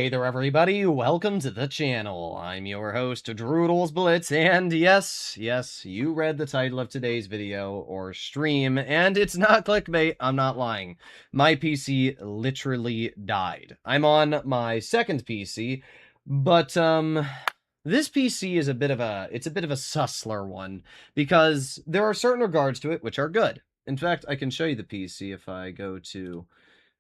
Hey there, everybody. Welcome to the channel. I'm your host, Droodles Blitz, and yes, you read the title of today's video or stream, and it's not clickbait. I'm not lying. My PC literally died. I'm on my second PC, but this PC is a bit of a sussler one because there are certain regards to it which are good. In fact, I can show you the PC if I go to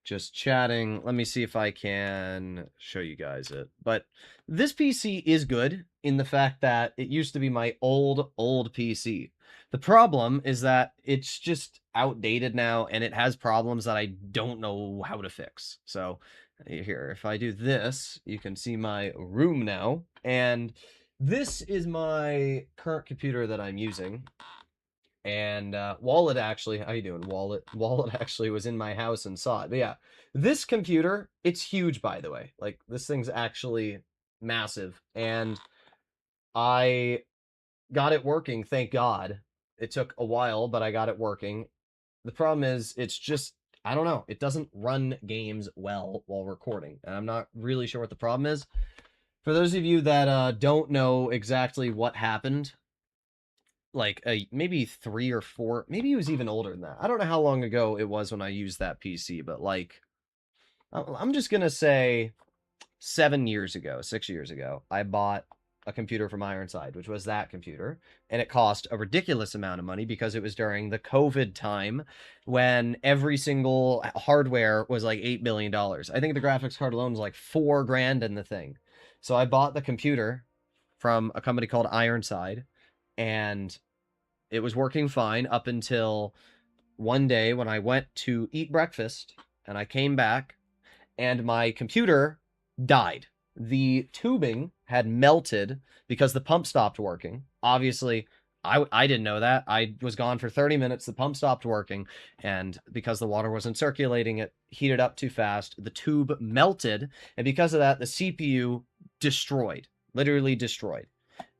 just chatting. Let me see if I can show you guys it. But this PC is good in the fact that it used to be my old PC. The problem is that it's just outdated now and it has problems that I don't know how to fix. So here, if I do this, you can see my room now. And this is my current computer that I'm using. And Wallet actually, how you doing, Wallet? Wallet actually was in my house and saw it. But yeah, this computer, it's huge, by the way. Like, this thing's actually massive. And I got it working, thank God. It took a while, but I got it working. The problem is, it's just, I don't know, it doesn't run games well while recording. And I'm not really sure what the problem is. For those of you that don't know exactly what happened, like maybe 3 or 4, maybe it was even older than that. I don't know how long ago it was when I used that PC, but like I'm just gonna say 7 years ago, 6 years ago, I bought a computer from Ironside, which was that computer, and it cost a ridiculous amount of money because it was during the COVID time when every single hardware was like $8 billion. I think the graphics card alone was like 4 grand in the thing. So I bought the computer from a company called Ironside, and it was working fine up until one day when I went to eat breakfast and I came back and my computer died. The tubing had melted because the pump stopped working. Obviously, I didn't know that. I was gone for 30 minutes. The pump stopped working. And because the water wasn't circulating, it heated up too fast. The tube melted. And because of that, the CPU destroyed. Literally destroyed.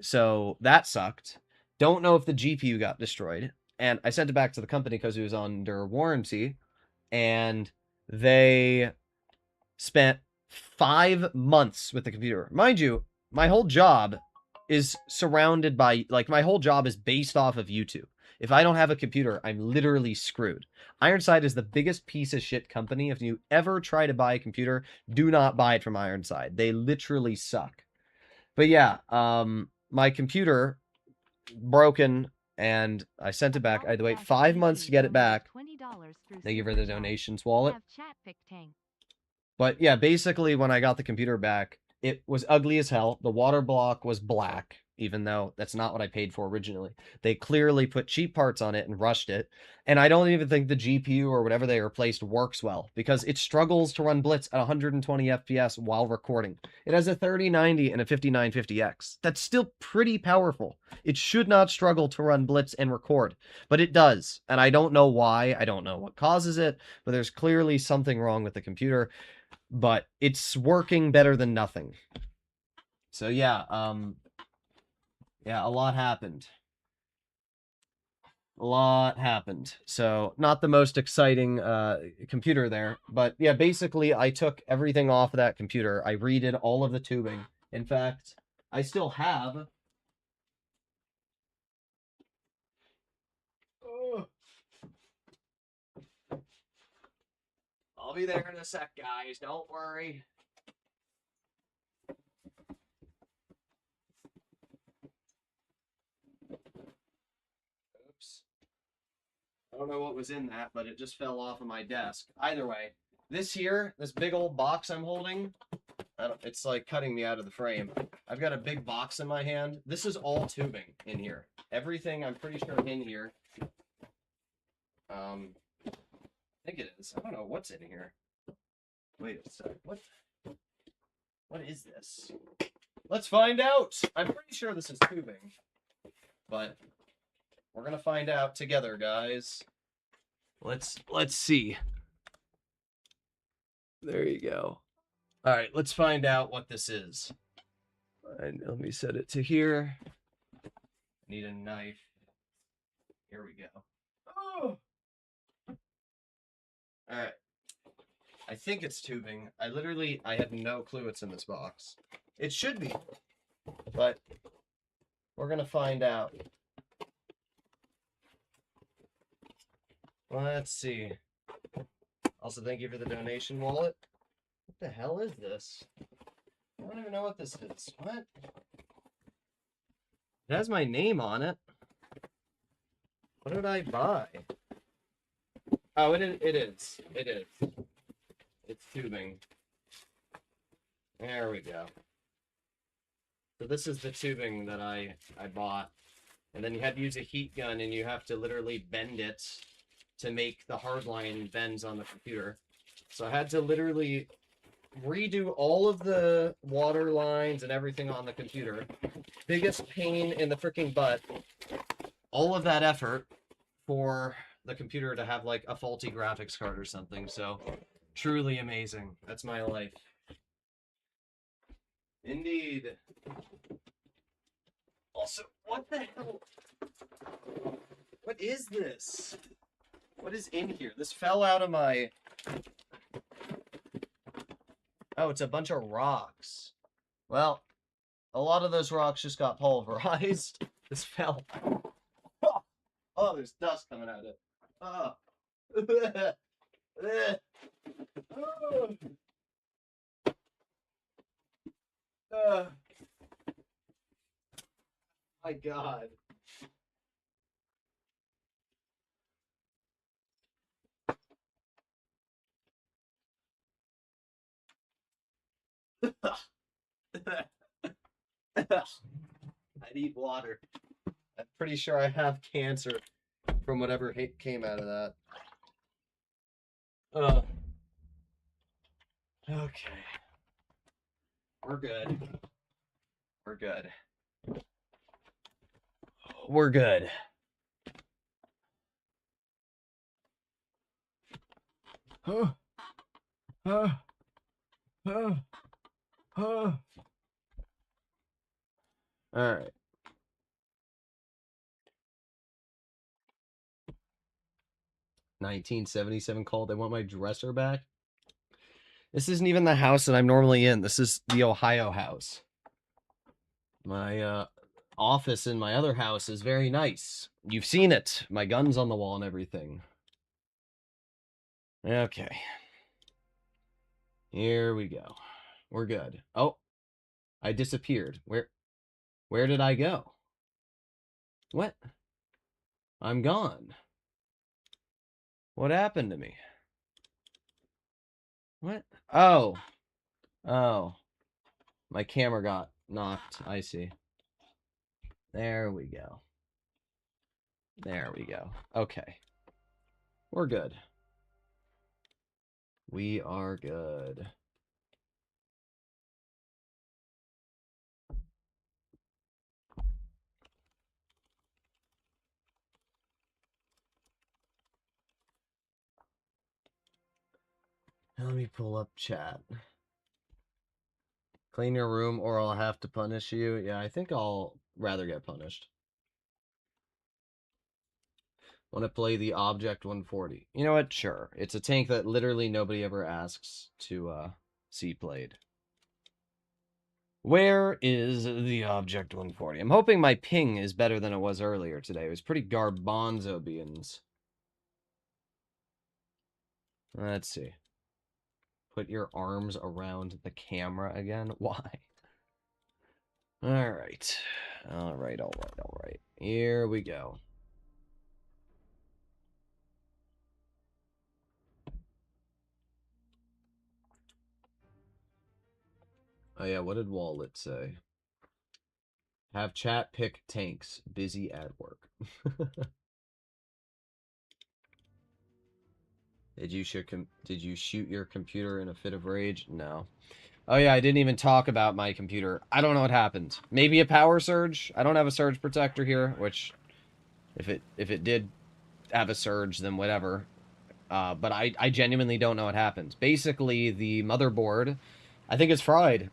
So that sucked. Don't know if the GPU got destroyed. And I sent it back to the company because it was under warranty. And they spent 5 months with the computer. Mind you, my whole job is surrounded by, like, my whole job is based off of YouTube. If I don't have a computer, I'm literally screwed. Ironside is the biggest piece of shit company. If you ever try to buy a computer, do not buy it from Ironside. They literally suck. But yeah, my computer broken and I sent it back. I had to wait 5 months to get it back. Thank you for the donations, Wallet. But yeah, basically when I got the computer back, it was ugly as hell. The water block was black, even though that's not what I paid for originally. They clearly put cheap parts on it and rushed it. And I don't even think the GPU or whatever they replaced works well because it struggles to run Blitz at 120 FPS while recording. It has a 3090 and a 5950X. That's still pretty powerful. It should not struggle to run Blitz and record, but it does. And I don't know why. I don't know what causes it, but there's clearly something wrong with the computer. But it's working better than nothing. So yeah, yeah, a lot happened. A lot happened. So not the most exciting computer there, but yeah, basically I took everything off of that computer. I redid all of the tubing. In fact, I still have I'll be there in a sec, guys. Don't worry. Oops. I don't know what was in that, but it just fell off of my desk. Either way, this here, this big old box I'm holding, it's like cutting me out of the frame. I've got a big box in my hand. This is all tubing in here. Everything, I'm pretty sure, in here. I think it is. I don't know what's in here. Wait a sec. What is this? Let's find out. I'm pretty sure this is tubing, but we're gonna find out together, guys. Let's see. There you go. All right, let's find out what this is. And let me set it to here. I need a knife. Here we go. Oh! All right. I think it's tubing. I have no clue what's in this box. It should be, but we're gonna find out. Let's see. Also, thank you for the donation wallet. What the hell is this? I don't even know what this is. What? It has my name on it. What did I buy? Oh, it is. It's tubing. There we go. So this is the tubing that I bought. And then you have to use a heat gun, and you have to literally bend it to make the hardline bends on the computer. So I had to literally redo all of the water lines and everything on the computer. Biggest pain in the freaking butt. All of that effort for the computer to have like a faulty graphics card or something. So truly amazing. That's my life. Indeed. Also, what the hell? What is this? What is in here? This fell out of my... Oh, it's a bunch of rocks. Well, a lot of those rocks just got pulverized. This fell. Oh, there's dust coming out of it. Oh. Oh. My God. I need water. I'm pretty sure I have cancer from whatever came out of that. Okay. We're good. We're good. We're good. Huh. Huh. Huh. Huh. All right. $19.77 call. They want my dresser back. This isn't even the house that I'm normally in. This is the Ohio house. My office in my other house is very nice. You've seen it. My gun's on the wall and everything. Okay. Here we go. We're good. Oh, I disappeared. Where did I go? What? I'm gone. What happened to me? What? Oh. Oh. My camera got knocked. I see. There we go. There we go. Okay. We're good. We are good. Let me pull up chat. Clean your room or I'll have to punish you. Yeah, I think I'll rather get punished. Want to play the Object 140. You know what? Sure. It's a tank that literally nobody ever asks to see played. Where is the Object 140? I'm hoping my ping is better than it was earlier today. It was pretty garbanzo beans. Let's see. Put your arms around the camera again? Why? Alright. Alright. Here we go. Oh yeah, what did Wallet say? Have chat pick tanks. Busy at work. Did you shoot your computer in a fit of rage? No. Oh yeah, I didn't even talk about my computer. I don't know what happened. Maybe a power surge? I don't have a surge protector here, which if it did have a surge, then whatever. But I genuinely don't know what happened. Basically, the motherboard, I think it's fried.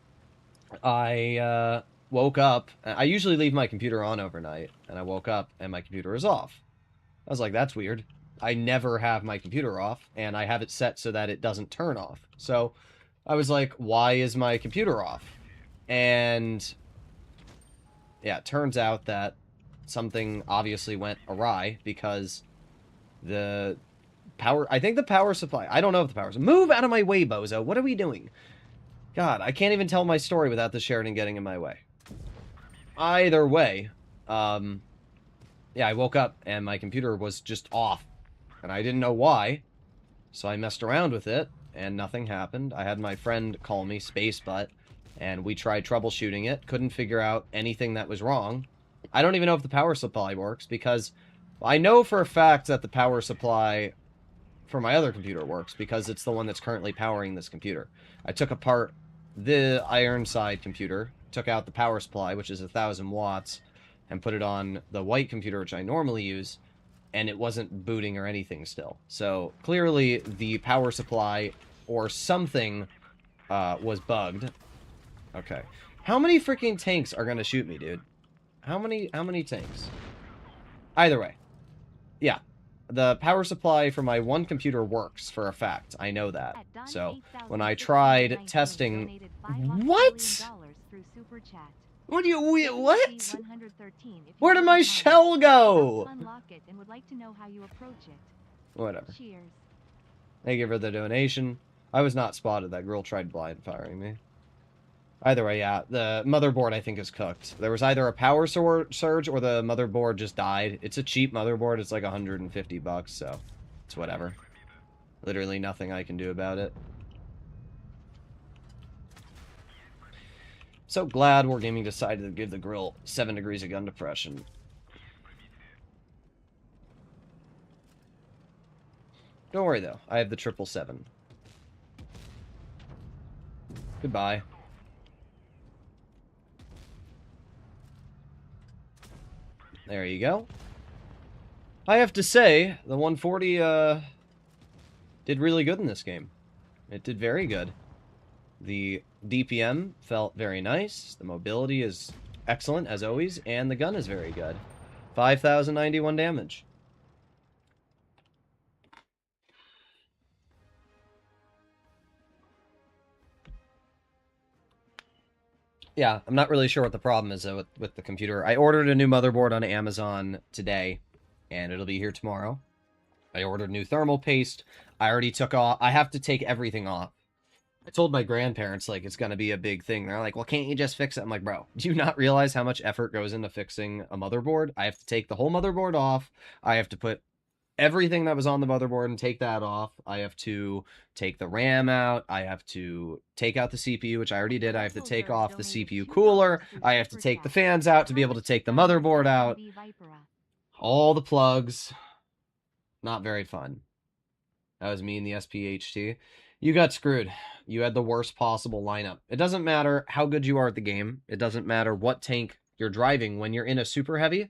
I woke up. I usually leave my computer on overnight, and I woke up and my computer is off. I was like, that's weird. I never have my computer off, and I have it set so that it doesn't turn off. So I was like, why is my computer off? And yeah, it turns out that something obviously went awry because the power, I think the power supply, I don't know if the power's, move out of my way, bozo. What are we doing? God, I can't even tell my story without the Sheridan getting in my way. Either way, yeah, I woke up and my computer was just off, and I didn't know why, so I messed around with it, and nothing happened. I had my friend call me, Space Butt, and we tried troubleshooting it, couldn't figure out anything that was wrong. I don't even know if the power supply works, because I know for a fact that the power supply for my other computer works, because it's the one that's currently powering this computer. I took apart the Ironside computer, took out the power supply, which is 1,000 watts, and put it on the white computer, which I normally use, and it wasn't booting or anything still. So, clearly, the power supply or something was bugged. Okay. How many freaking tanks are gonna shoot me, dude? How many tanks? Either way. Yeah. The power supply for my one computer works, for a fact. I know that. So, when I tried testing... What? What do you... What? Where did my shell go? Whatever. Thank you for the donation. I was not spotted. That girl tried blind firing me. Either way, yeah. The motherboard, I think, is cooked. There was either a power surge or the motherboard just died. It's a cheap motherboard. It's like 150 bucks, so it's whatever. Literally nothing I can do about it. So glad Wargaming decided to give the grill 7 degrees of gun depression. Don't worry, though. I have the 777. Goodbye. There you go. I have to say, the 140 did really good in this game. It did very good. The DPM felt very nice. The mobility is excellent, as always. And the gun is very good. 5,091 damage. Yeah, I'm not really sure what the problem is with the computer. I ordered a new motherboard on Amazon today, and it'll be here tomorrow. I ordered new thermal paste. I already took off... I have to take everything off. I told my grandparents, like, it's going to be a big thing. They're like, well, can't you just fix it? I'm like, bro, do you not realize how much effort goes into fixing a motherboard? I have to take the whole motherboard off. I have to put everything that was on the motherboard and take that off. I have to take the RAM out. I have to take out the CPU, which I already did. I have to take off the CPU cooler. I have to take the fans out to be able to take the motherboard out. All the plugs. Not very fun. That was me and the SPHT. You got screwed. You had the worst possible lineup. It doesn't matter how good you are at the game. It doesn't matter what tank you're driving when you're in a super heavy.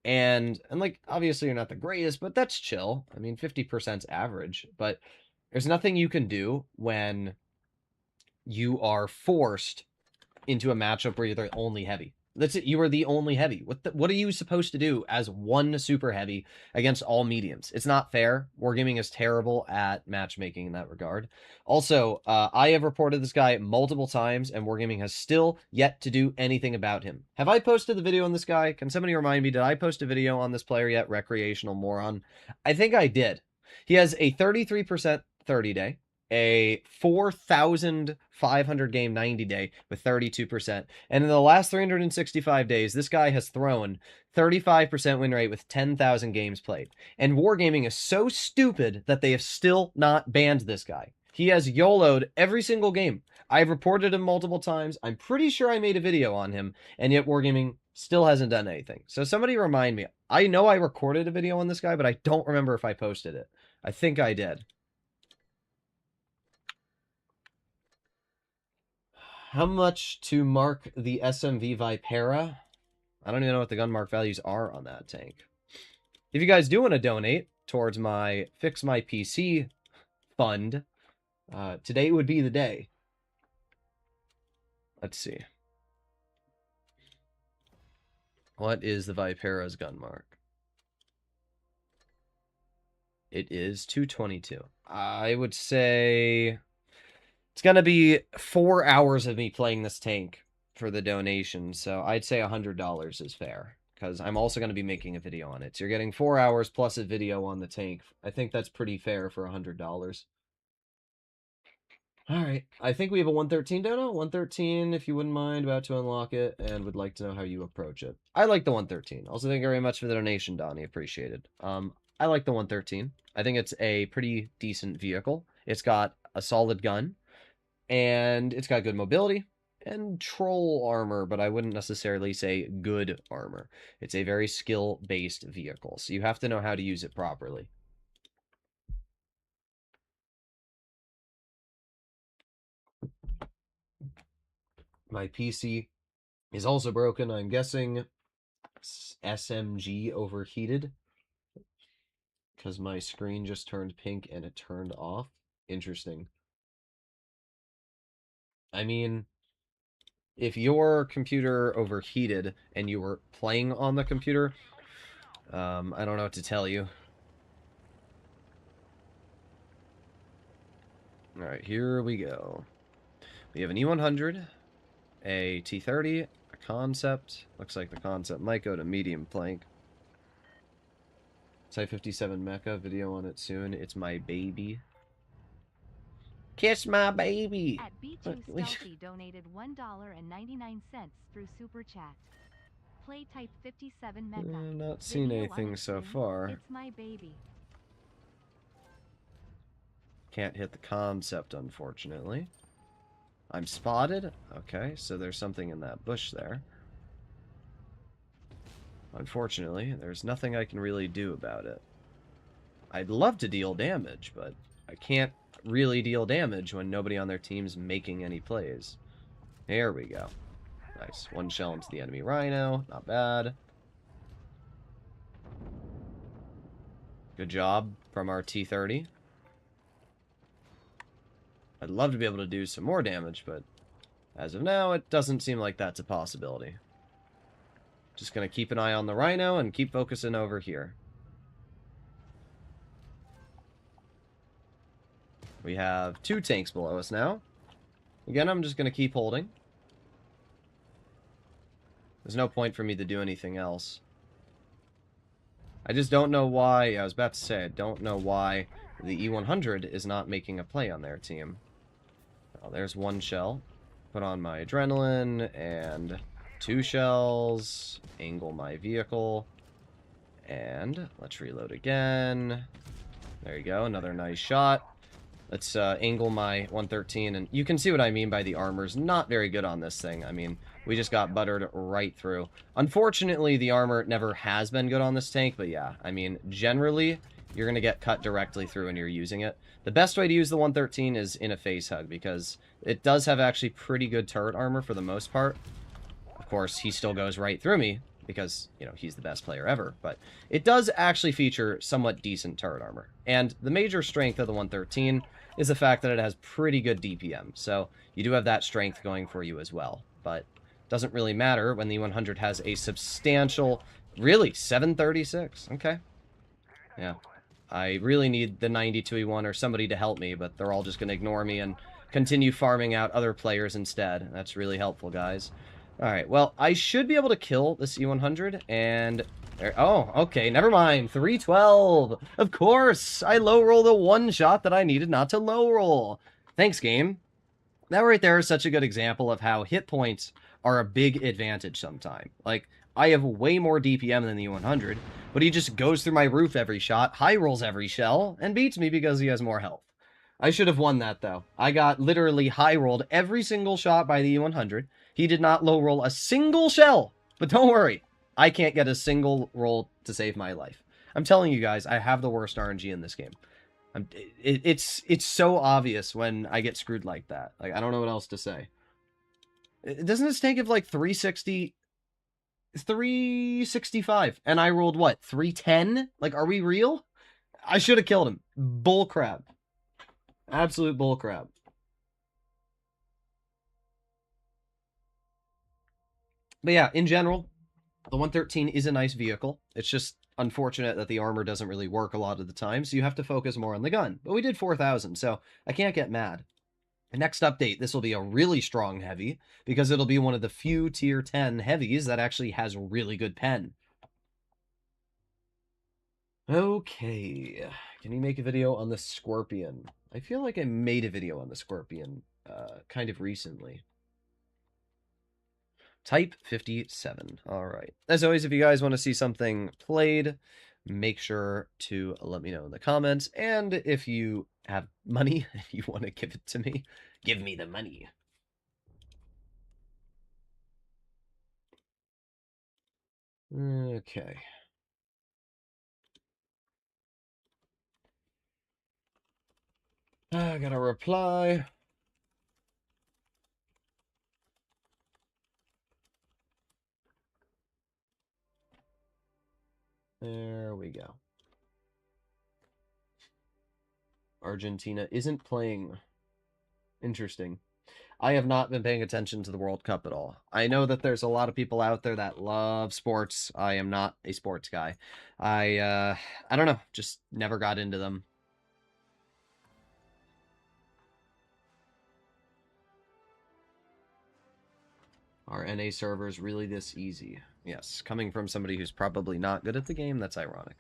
And like, obviously you're not the greatest, but that's chill. I mean, 50%'s average. But there's nothing you can do when you are forced into a matchup where you're the only heavy. That's it. You are the only heavy. What are you supposed to do as one super heavy against all mediums? It's not fair. Wargaming is terrible at matchmaking in that regard. Also, I have reported this guy multiple times, and Wargaming has still yet to do anything about him. Have I posted the video on this guy? Can somebody remind me, did I post a video on this player yet? Recreational moron. I think I did. He has a 33% 30-day. A 4,500 game 90 day with 32%. And in the last 365 days, this guy has thrown 35% win rate with 10,000 games played. And Wargaming is so stupid that they have still not banned this guy. He has YOLO'd every single game. I've reported him multiple times. I'm pretty sure I made a video on him, and yet Wargaming still hasn't done anything. So somebody remind me. I know I recorded a video on this guy, but I don't remember if I posted it. I think I did. How much to mark the SMV Vipera? I don't even know what the gun mark values are on that tank. If you guys do want to donate towards my Fix My PC fund, today would be the day. Let's see. What is the Vipera's gun mark? It is 222. I would say it's gonna be 4 hours of me playing this tank for the donation, so I'd say $100 is fair, because I'm also going to be making a video on it. So you're getting 4 hours plus a video on the tank. I think that's pretty fair for $100. All right, I think we have a 113 dono. 113, if you wouldn't mind, about to unlock it, and would like to know how you approach it. I like the 113. Also, thank you very much for the donation, Donnie. Appreciated. I like the 113. I think it's a pretty decent vehicle. It's got a solid gun, and it's got good mobility and troll armor, but I wouldn't necessarily say good armor. It's a very skill-based vehicle, so you have to know how to use it properly. My PC is also broken. I'm guessing SMG overheated because my screen just turned pink and it turned off. Interesting. I mean, if your computer overheated and you were playing on the computer, I don't know what to tell you. All right, here we go. We have an E100, a T30, a concept. Looks like the concept might go to medium plank. Type 57 mecha, video on it soon. It's my baby. Kiss my baby! At B2 Stealthy donated $1.99 through Super Chat. Play type 57 mecha. I've not seen anything so far. It's my baby. Can't hit the concept, unfortunately. I'm spotted? Okay, so there's something in that bush there. Unfortunately, there's nothing I can really do about it. I'd love to deal damage, but I can't really deal damage when nobody on their team's making any plays. There we go. Nice. One shell into the enemy rhino. Not bad. Good job from our T30. I'd love to be able to do some more damage, but as of now, it doesn't seem like that's a possibility. Just going to keep an eye on the rhino and keep focusing over here. We have 2 tanks below us now. Again, I'm just going to keep holding. There's no point for me to do anything else. I just don't know why, I was about to say, I don't know why the E100 is not making a play on their team. Oh, there's 1 shell. Put on my adrenaline, and 2 shells. Angle my vehicle. And let's reload again. There you go, another nice shot. Let's angle my 113, and you can see what I mean by the armor's not very good on this thing. I mean, we just got buttered right through. Unfortunately, the armor never has been good on this tank, but yeah, I mean, generally, you're going to get cut directly through when you're using it. The best way to use the 113 is in a face hug, because it does have actually pretty good turret armor for the most part. Of course, he still goes right through me, because, you know, he's the best player ever, but it does actually feature somewhat decent turret armor. And the major strength of the 113 is the fact that it has pretty good DPM, so you do have that strength going for you as well. But it doesn't really matter when the 100 has a substantial, really, 736. Okay. Yeah. I really need the 92E1 or somebody to help me, but they're all just going to ignore me and continue farming out other players instead. That's really helpful, guys. Alright, well, I should be able to kill this E100, and... oh, okay, never mind. 312! Of course! I low-rolled the 1 shot that I needed not to low-roll. Thanks, game. That right there is such a good example of how hit points are a big advantage sometime. Like, I have way more DPM than the E100, but he just goes through my roof every shot, high rolls every shell, and beats me because he has more health. I should have won that, though. I got literally high-rolled every single shot by the E100. He did not low-roll a single shell. But don't worry. I can't get a single roll to save my life. I'm telling you guys, I have the worst RNG in this game. It's so obvious when I get screwed like that. Like, I don't know what else to say. Doesn't this tank have, like, 360... 365. And I rolled, what, 310? Like, are we real? I should have killed him. Bullcrap. Absolute bullcrap. But yeah, in general, the 113 is a nice vehicle. It's just unfortunate that the armor doesn't really work a lot of the time, so you have to focus more on the gun. But we did 4,000, so I can't get mad. Next update, this will be a really strong heavy, because it'll be one of the few tier 10 heavies that actually has really good pen. Okay, can you make a video on the Scorpion? I feel like I made a video on the Scorpion kind of recently. Type 57. All right. As always, if you guys want to see something played, make sure to let me know in the comments. And if you have money, if you want to give it to me, give me the money. Okay. I gotta reply. There we go. Argentina isn't playing. Interesting. I have not been paying attention to the World Cup at all. I know that there's a lot of people out there that love sports. I am not a sports guy. I don't know, just never got into them. Are NA servers really this easy? Yes, coming from somebody who's probably not good at the game, that's ironic.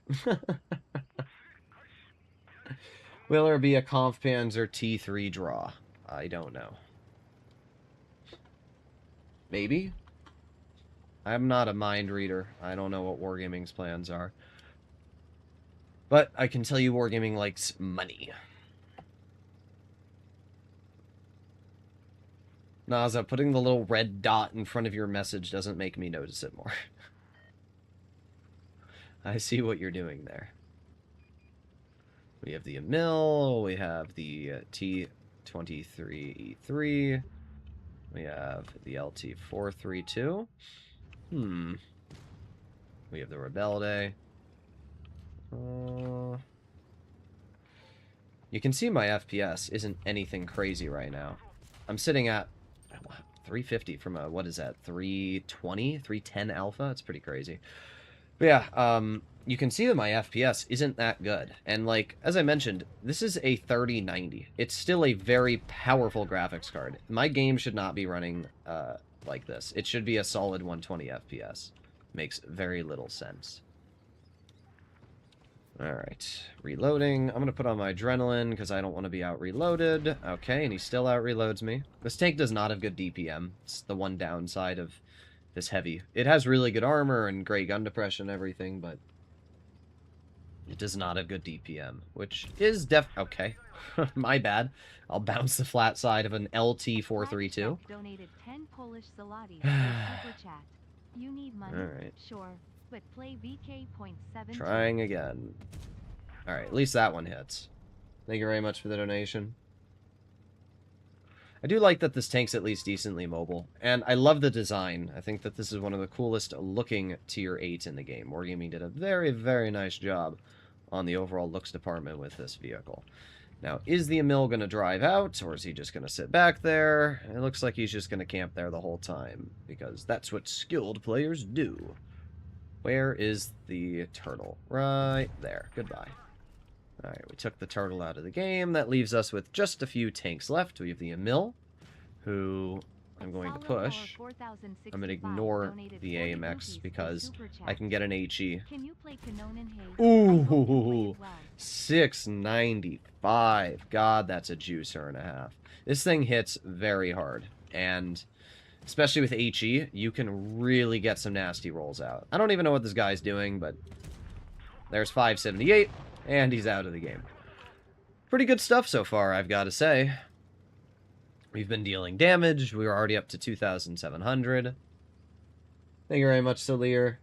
Will there be a Conf Panzer T3 draw? I don't know. Maybe? I'm not a mind reader. I don't know what Wargaming's plans are. But I can tell you Wargaming likes money. Naza, putting the little red dot in front of your message doesn't make me notice it more. I see what you're doing there. We have the Emil, we have the T23E3, we have the LT432. We have the Rebelde. You can see my FPS isn't anything crazy right now. I'm sitting at 350 from a, what is that, 320, 310 alpha? It's pretty crazy. But yeah, you can see that my FPS isn't that good. And like, as I mentioned, this is a 3090. It's still a very powerful graphics card. My game should not be running like this. It should be a solid 120 FPS. Makes very little sense. Alright, reloading. I'm going to put on my adrenaline because I don't want to be out reloaded. Okay, and he still out reloads me. This tank does not have good DPM. It's the one downside of this heavy. It has really good armor and great gun depression and everything, but it does not have good DPM, which is okay. My bad. I'll bounce the flat side of an LT432. Donated 10 Polish zlotys super chat. You need money? All right. Sure. But play VK.7. Trying again. Alright, at least that one hits. Thank you very much for the donation. I do like that this tank's at least decently mobile. And I love the design. I think that this is one of the coolest looking tier 8 in the game. Wargaming did a very, very nice job on the overall looks department with this vehicle. Now, is the Emil going to drive out, or is he just going to sit back there? It looks like he's just going to camp there the whole time, because that's what skilled players do. Where is the turtle? Right there. Goodbye. Alright, we took the turtle out of the game. That leaves us with just a few tanks left. We have the Emil, who I'm going to push. I'm going to ignore the AMX because I can get an HE. Ooh, 695. God, that's a juicer and a half. This thing hits very hard, and especially with HE, you can really get some nasty rolls out. I don't even know what this guy's doing, but there's 578, and he's out of the game. Pretty good stuff so far, I've got to say. We've been dealing damage. We were already up to 2,700. Thank you very much, Salir.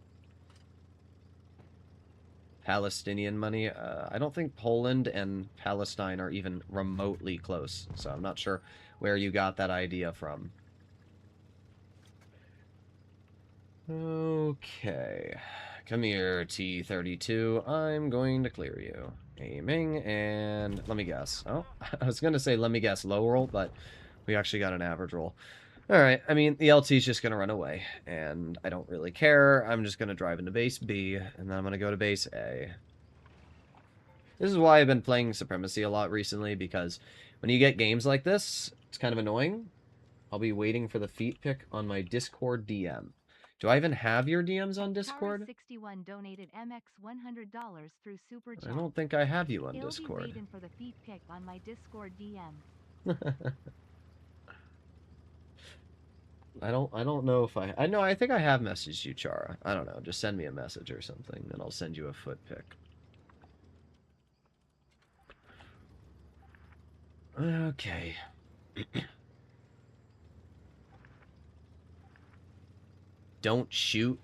Palestinian money. I don't think Poland and Palestine are even remotely close, so I'm not sure where you got that idea from. Okay. Come here, T32. I'm going to clear you. Aiming, and let me guess. Oh, I was going to say let me guess low roll, but we actually got an average roll. Alright, I mean, the LT's just gonna run away, and I don't really care. I'm just gonna drive into base B, and then I'm gonna go to base A. This is why I've been playing Supremacy a lot recently, because when you get games like this, it's kind of annoying. I'll be waiting for the feet pick on my Discord DM. Do I even have your DMs on Discord? 61 donated MX $100 through Super Chat. I don't think I have you on He'll Discord. be waiting for the feet pick on my Discord DM. I don't know if I know, I think I have messaged you, Chara. I don't know, just send me a message or something, and I'll send you a foot pick. Okay. Don't shoot.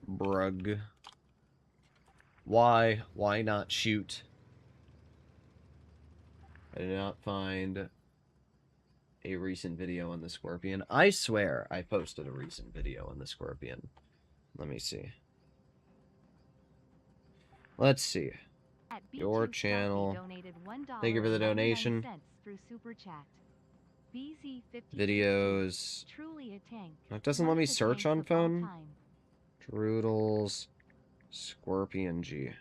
Brug. Why? Why not shoot? I did not find a recent video on the Scorpion. I swear I posted a recent video on the Scorpion. Let me see. Let's see. Your channel. Thank you for the donation. Videos. It doesn't let me search on phone. Droodles. Scorpion G.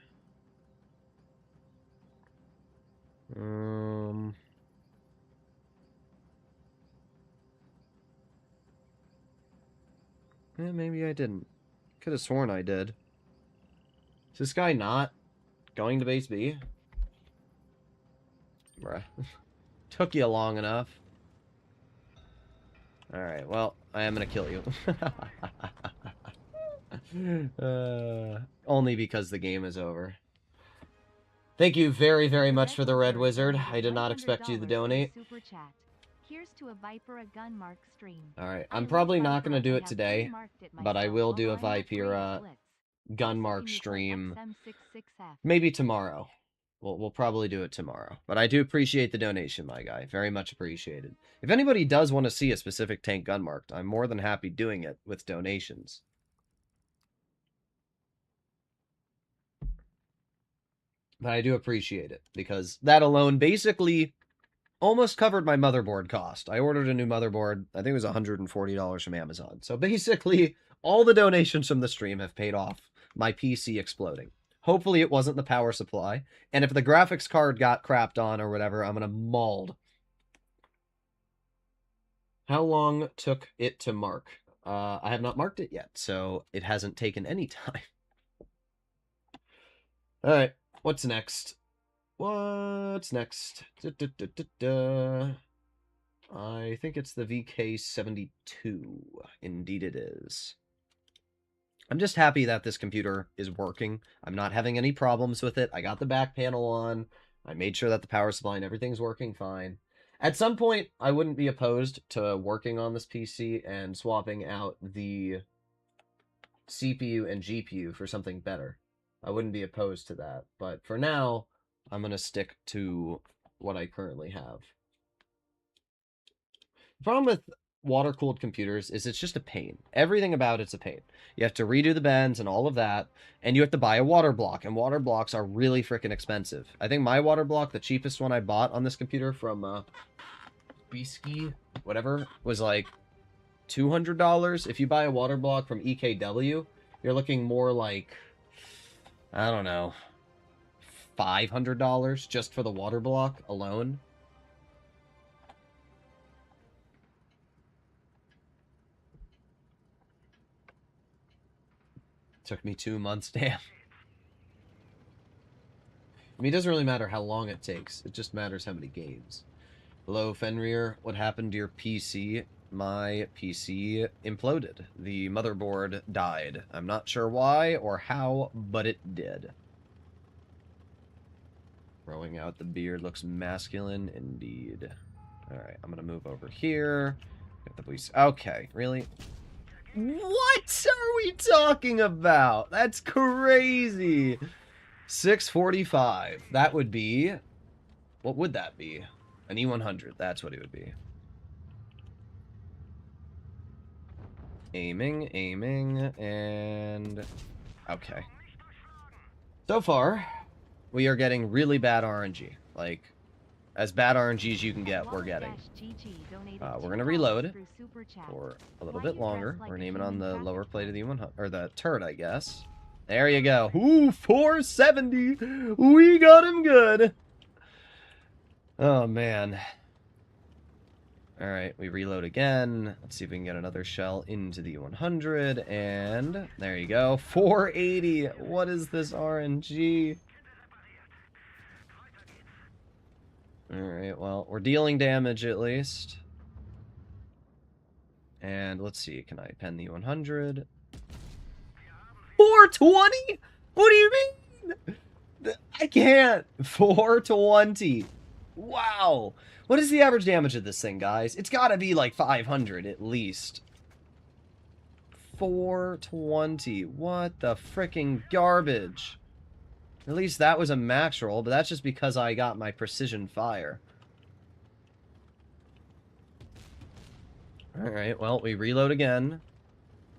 Yeah, maybe I didn't. Could have sworn I did. Is this guy not going to base B? Bruh. Took you long enough. Alright, well, I am gonna kill you. Only because the game is over. Thank you very, very much for the Red Wizard. I did not expect you to donate. Here's to a Viper, a gun mark stream. Alright, I'm probably not going to do it today, but I will do a Viper gun mark stream maybe tomorrow. We'll probably do it tomorrow. But I do appreciate the donation, my guy. Very much appreciated. If anybody does want to see a specific tank gun marked, I'm more than happy doing it with donations. But I do appreciate it, because that alone basically almost covered my motherboard cost. I ordered a new motherboard. I think it was $140 from Amazon. So basically, all the donations from the stream have paid off my PC exploding. Hopefully it wasn't the power supply. And if the graphics card got crapped on or whatever, I'm going to mauled. How long took it to mark? I have not marked it yet, so it hasn't taken any time. All right, what's next? What's next? I think it's the VK72. Indeed it is. I'm just happy that this computer is working. I'm not having any problems with it. I got the back panel on. I made sure that the power supply and everything's working fine. At some point, I wouldn't be opposed to working on this PC and swapping out the CPU and GPU for something better. I wouldn't be opposed to that. But for now, I'm going to stick to what I currently have. The problem with water-cooled computers is it's just a pain. Everything about it's a pain. You have to redo the bends and all of that, and you have to buy a water block, and water blocks are really freaking expensive. I think my water block, the cheapest one I bought on this computer from Bisky, whatever, was like $200. If you buy a water block from EKW, you're looking more like, I don't know, $500 just for the water block alone. Took me 2 months, damn. I mean, it doesn't really matter how long it takes. It just matters how many games. Hello, Fenrir. What happened to your PC? My PC imploded. The motherboard died. I'm not sure why or how, but it did. Growing out the beard looks masculine indeed. Alright, I'm gonna move over here. Get the police. Okay, really? What are we talking about? That's crazy. 645. That would be... What would that be? An E100. That's what it would be. Aiming, and... Okay. So far, we are getting really bad RNG. Like, as bad RNG as you can get, we're getting. We're going to reload for a little bit longer. We're naming on the lower plate of the U100, or the turret, I guess. There you go. Ooh, 470. We got him good. Oh, man. All right, we reload again. Let's see if we can get another shell into the 100, and there you go. 480. What is this RNG? All right, well, we're dealing damage at least. And let's see, can I pen the 100? 420? What do you mean? I can't. 420. Wow. What is the average damage of this thing, guys? It's got to be like 500 at least. 420. What the freaking garbage. At least that was a max roll, but that's just because I got my precision fire. Alright, well, we reload again.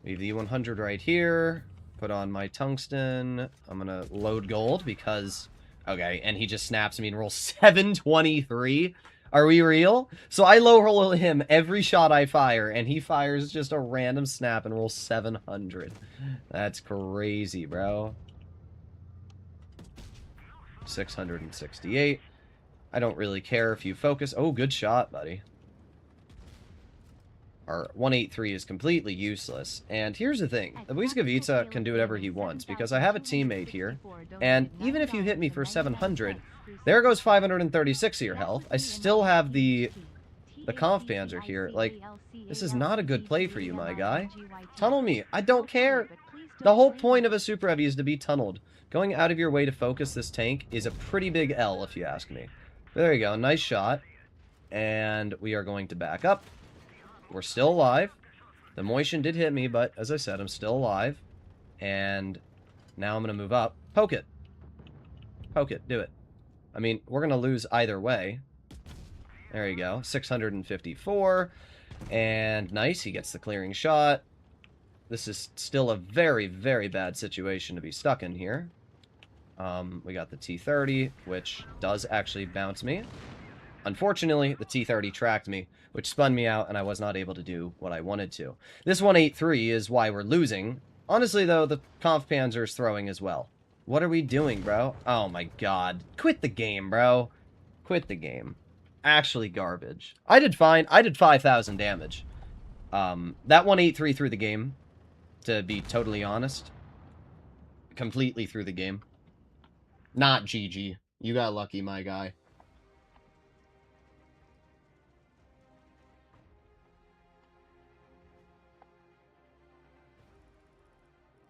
Leave the 100 right here. Put on my tungsten. I'm gonna load gold because... Okay, and he just snaps me and rolls 723. Are we real? So I low roll him every shot I fire, and he fires just a random snap and rolls 700. That's crazy, bro. 668. I don't really care if you focus. Oh, good shot, buddy. Our 183 is completely useless. And here's the thing. The Błyskawica can do whatever he wants, because I have a teammate here, and even if you hit me for 700, there goes 536 of your health. I still have the Kampfpanzer here. Like, this is not a good play for you, my guy. Tunnel me. I don't care. The whole point of a Super Heavy is to be tunneled. Going out of your way to focus this tank is a pretty big L, if you ask me. There you go. Nice shot. And we are going to back up. We're still alive. The motion did hit me, but as I said, I'm still alive. And now I'm going to move up. Poke it. Poke it. Do it. I mean, we're going to lose either way. There you go. 654. And nice. He gets the clearing shot. This is still a very, very bad situation to be stuck in here. We got the T-30, which does actually bounce me. Unfortunately, the T-30 tracked me, which spun me out, and I was not able to do what I wanted to. This 183 is why we're losing. Honestly, though, the Kampfpanzer is throwing as well. What are we doing, bro? Oh, my God. Quit the game, bro. Quit the game. Actually garbage. I did fine. I did 5,000 damage. That 183 through the game, to be totally honest. Completely through the game. Not GG. You got lucky, my guy.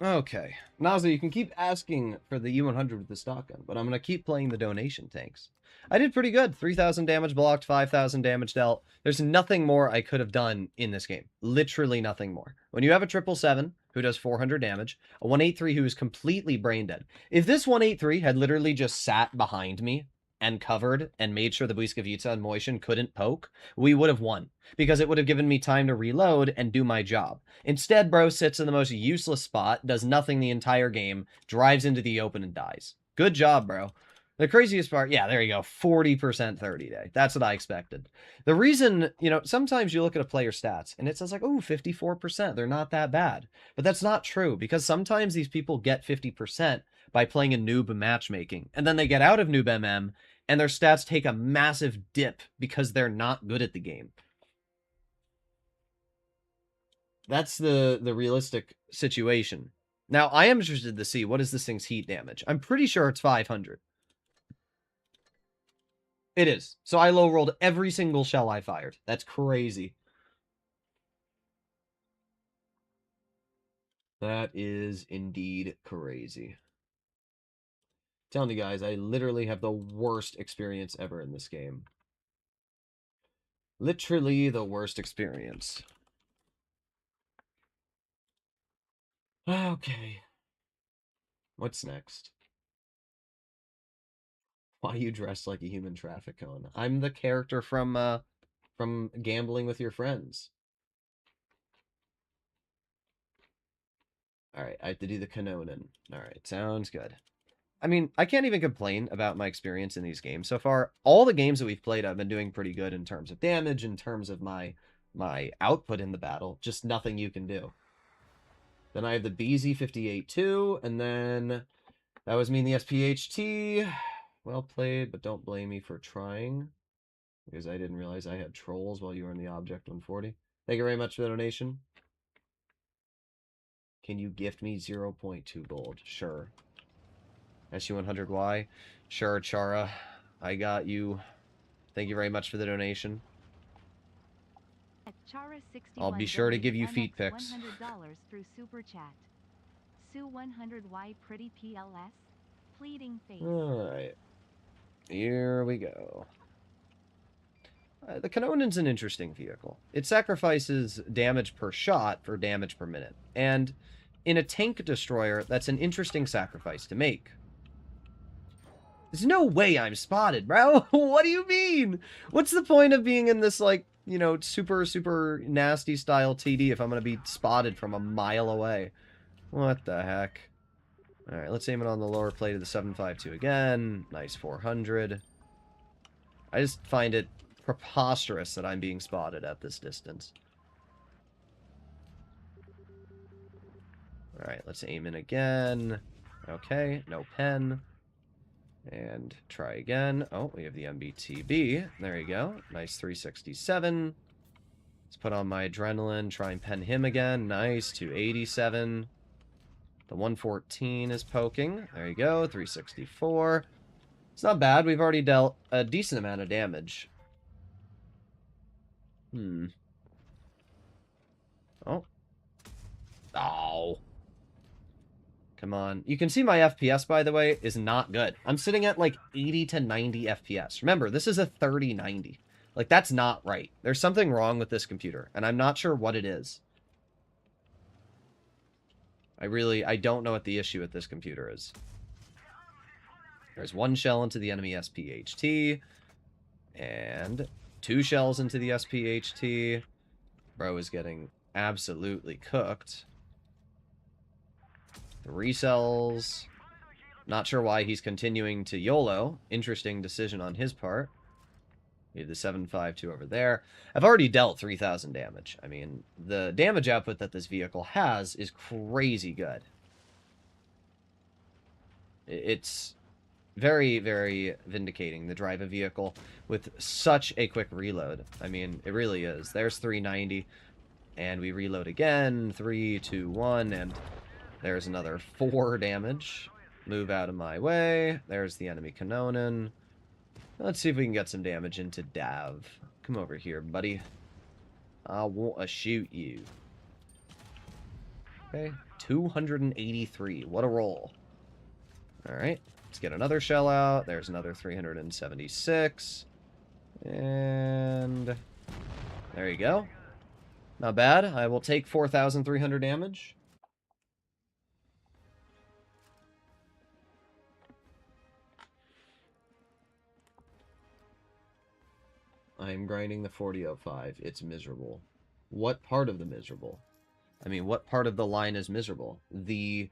Okay. Naza, you can keep asking for the U100 with the stock gun, but I'm going to keep playing the donation tanks. I did pretty good. 3,000 damage blocked, 5,000 damage dealt. There's nothing more I could have done in this game. Literally nothing more. When you have a 777 who does 400 damage, a 183 who is completely brain dead. If this 183 had literally just sat behind me and covered and made sure the Błyskawica and Motion couldn't poke, we would have won. Because it would have given me time to reload and do my job. Instead, bro sits in the most useless spot, does nothing the entire game, drives into the open and dies. Good job, bro. The craziest part, yeah, there you go, 40% 30 day. That's what I expected. The reason, you know, sometimes you look at a player's stats and it says like, oh, 54%, they're not that bad. But that's not true, because sometimes these people get 50% by playing a noob matchmaking, and then they get out of noob MM, and their stats take a massive dip because they're not good at the game. That's the realistic situation. Now, I am interested to see what is this thing's heat damage. I'm pretty sure it's 500. It is. So I low rolled every single shell I fired. That's crazy. That is indeed crazy. Telling you guys, I literally have the worst experience ever in this game. Literally the worst experience. Okay. What's next? Why you dressed like a human traffic cone? I'm the character from Gambling with Your Friends. Alright, I have to do the Kanonen. Alright, sounds good. I mean, I can't even complain about my experience in these games so far. All the games that we've played, I've been doing pretty good in terms of damage, in terms of my output in the battle. Just nothing you can do. Then I have the BZ58 too, and then that was me in the SPHT. Well played, but don't blame me for trying, because I didn't realize I had trolls while you were in the Object 140. Thank you very much for the donation. Can you gift me 0.2 gold? Sure. SU100Y? Sure, Chara. I got you. Thank you very much for the donation. Chara I'll 61 be sure to donated give you feet MX pics. $100 through Super Chat. Sue 100Y Pretty PLS. Pleading face. Alright. Here we go. The Kanonen's an interesting vehicle. It sacrifices damage per shot for damage per minute. And in a tank destroyer, that's an interesting sacrifice to make. There's no way I'm spotted, bro. What do you mean? What's the point of being in this, like, you know, super, super nasty style TD if I'm going to be spotted from a mile away? What the heck? Alright, let's aim it on the lower plate of the 752 again. Nice 400. I just find it preposterous that I'm being spotted at this distance. Alright, let's aim in again. Okay, no pen. And try again. Oh, we have the MBTB. There you go. Nice 367. Let's put on my adrenaline. Try and pen him again. Nice 287. The 114 is poking. There you go. 364. It's not bad. We've already dealt a decent amount of damage. Oh. Oh. Come on. You can see my FPS, by the way, is not good. I'm sitting at like 80 to 90 FPS. Remember, this is a 3090. Like, that's not right. There's something wrong with this computer, and I'm not sure what it is. I don't know what the issue with this computer is. There's one shell into the enemy SPHT, and 2 shells into the SPHT. Bro is getting absolutely cooked. 3 cells. Not sure why he's continuing to YOLO. Interesting decision on his part. We have the 752 over there. I've already dealt 3,000 damage. I mean, the damage output that this vehicle has is crazy good. It's very, very vindicating to drive a vehicle with such a quick reload. I mean, it really is. There's 390, and we reload again. 3, 2, 1, and there's another 4 damage. Move out of my way. There's the enemy Kanonen. Let's see if we can get some damage into Dav. Come over here, buddy. I want to shoot you. Okay, 283. What a roll. Alright, let's get another shell out. There's another 376. And there you go. Not bad. I will take 4,300 damage. I'm grinding the 4005. It's miserable. What part of the miserable? I mean, what part of the line is miserable? What do you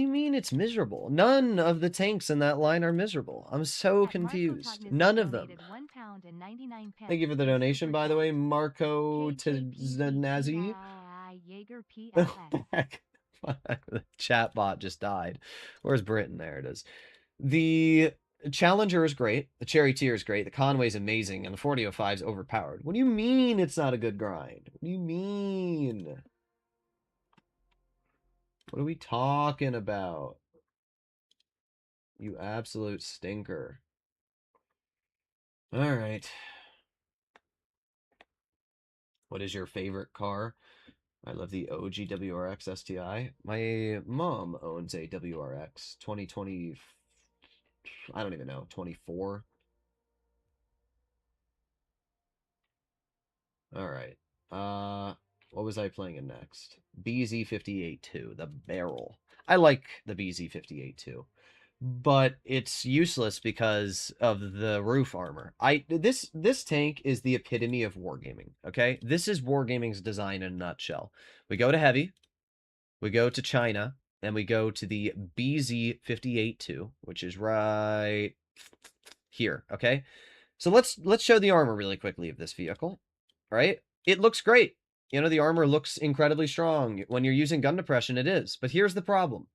mean it's miserable? None of the tanks in that line are miserable. I'm so confused. None of them. Thank you for the donation, by the way, Marco Tznazi. The chatbot just died. Where's Britain? There it is. The Challenger is great. The Cherry Tier is great. The Conway's amazing. And the 4005 is overpowered. What do you mean it's not a good grind? What do you mean? What are we talking about? You absolute stinker. All right. What is your favorite car? I love the OG WRX STI. My mom owns a WRX 2020. I don't even know, 24. All right. What was I playing in next? BZ58-2, the barrel. I like the BZ58-2, but it's useless because of the roof armor. This tank is the epitome of wargaming, okay? This is wargaming's design in a nutshell. We go to heavy, we go to China, Then we go to the BZ58-2, which is right here, okay? So let's show the armor really quickly of this vehicle, right? It looks great. You know, the armor looks incredibly strong. When you're using gun depression, it is. But here's the problem.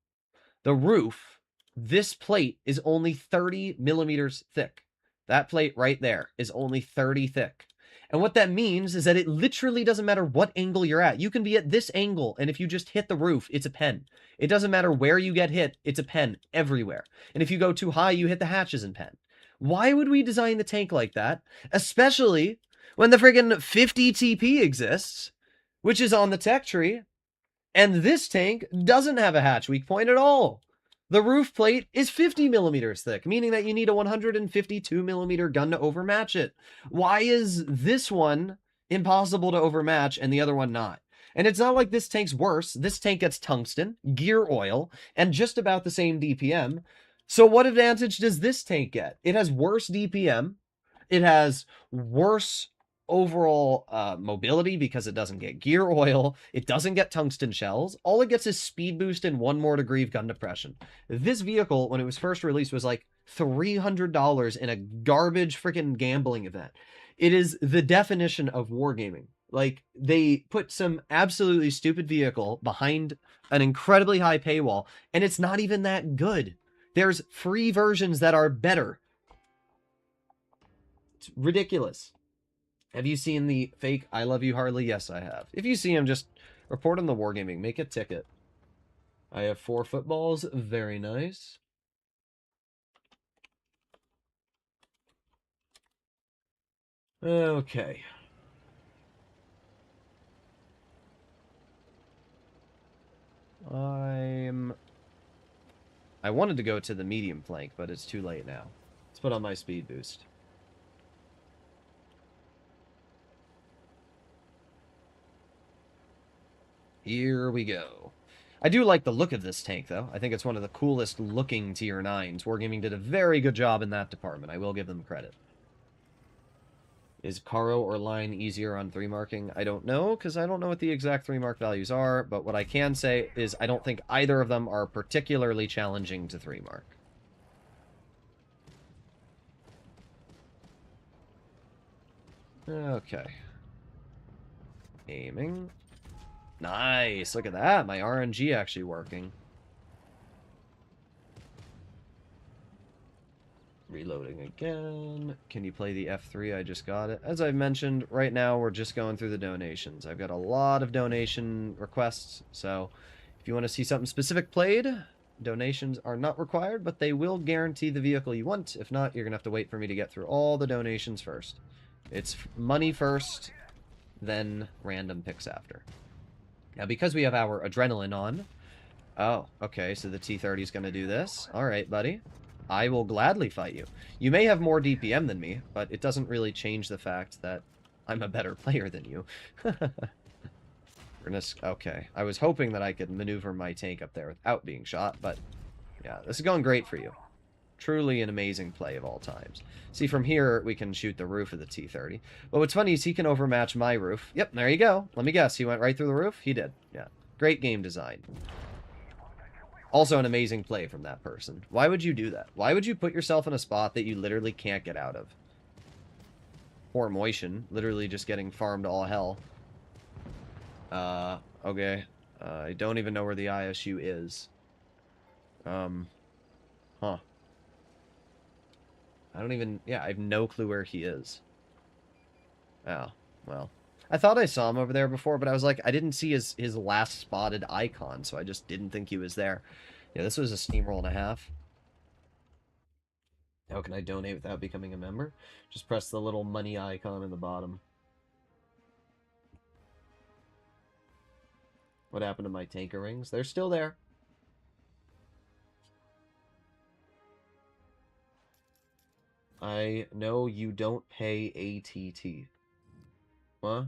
The roof, this plate is only 30 millimeters thick. That plate right there is only 30 thick. And what that means is that it literally doesn't matter what angle you're at. You can be at this angle, and if you just hit the roof, it's a pen. It doesn't matter where you get hit, it's a pen everywhere. And if you go too high, you hit the hatches and pen. Why would we design the tank like that? Especially when the friggin' 50 TP exists, which is on the tech tree, and this tank doesn't have a hatch weak point at all. The roof plate is 50 millimeters thick, meaning that you need a 152 millimeter gun to overmatch it. Why is this one impossible to overmatch and the other one not? And it's not like this tank's worse. This tank gets tungsten, gear oil, and just about the same DPM. So what advantage does this tank get? It has worse DPM. It has worse overall mobility because it doesn't get gear oil. It doesn't get tungsten shells. All it gets is speed boost and 1 more degree of gun depression. This vehicle, when it was first released, was like $300 in a garbage freaking gambling event. It is the definition of wargaming. Like, they put some absolutely stupid vehicle behind an incredibly high paywall, and it's not even that good. There's free versions that are better. It's ridiculous. Have you seen the fake I Love You Harley? Yes, I have. If you see him, just report on the wargaming. Make a ticket. I have 4 footballs. Very nice. Okay. I wanted to go to the medium flank, but it's too late now. Let's put on my speed boost. Here we go. I do like the look of this tank, though. I think it's one of the coolest looking tier 9s. Wargaming did a very good job in that department. I will give them credit. Is Caro or Line easier on 3 marking? I don't know, because I don't know what the exact 3 mark values are, but what I can say is I don't think either of them are particularly challenging to 3 mark. Okay. Aiming. Nice, look at that. My RNG actually working. Reloading again. Can you play the F3? I just got it. As I've mentioned, right now we're just going through the donations. I've got a lot of donation requests, so if you want to see something specific played, donations are not required, but they will guarantee the vehicle you want. If not, you're going to have to wait for me to get through all the donations first. It's money first, then random picks after. Now, because we have our adrenaline on... Oh, okay, so the T-30 is going to do this. All right, buddy. I will gladly fight you. You may have more DPM than me, but it doesn't really change the fact that I'm a better player than you. Okay, I was hoping that I could maneuver my tank up there without being shot, but yeah, this is going great for you. Truly an amazing play of all times. See, from here, we can shoot the roof of the T-30. But what's funny is he can overmatch my roof. Yep, there you go. Let me guess. He went right through the roof? He did. Yeah. Great game design. Also an amazing play from that person. Why would you do that? Why would you put yourself in a spot that you literally can't get out of? Poor Motion. Literally just getting farmed all hell. Okay. I don't even know where the ISU is. Huh. I don't even... Yeah, I have no clue where he is. Oh, well. I thought I saw him over there before, but I was like, I didn't see his last spotted icon, so I just didn't think he was there. Yeah, this was a steamroll and a half. How can I donate without becoming a member? Just press the little money icon in the bottom. What happened to my tanker rings? They're still there. I know you don't pay ATT. What?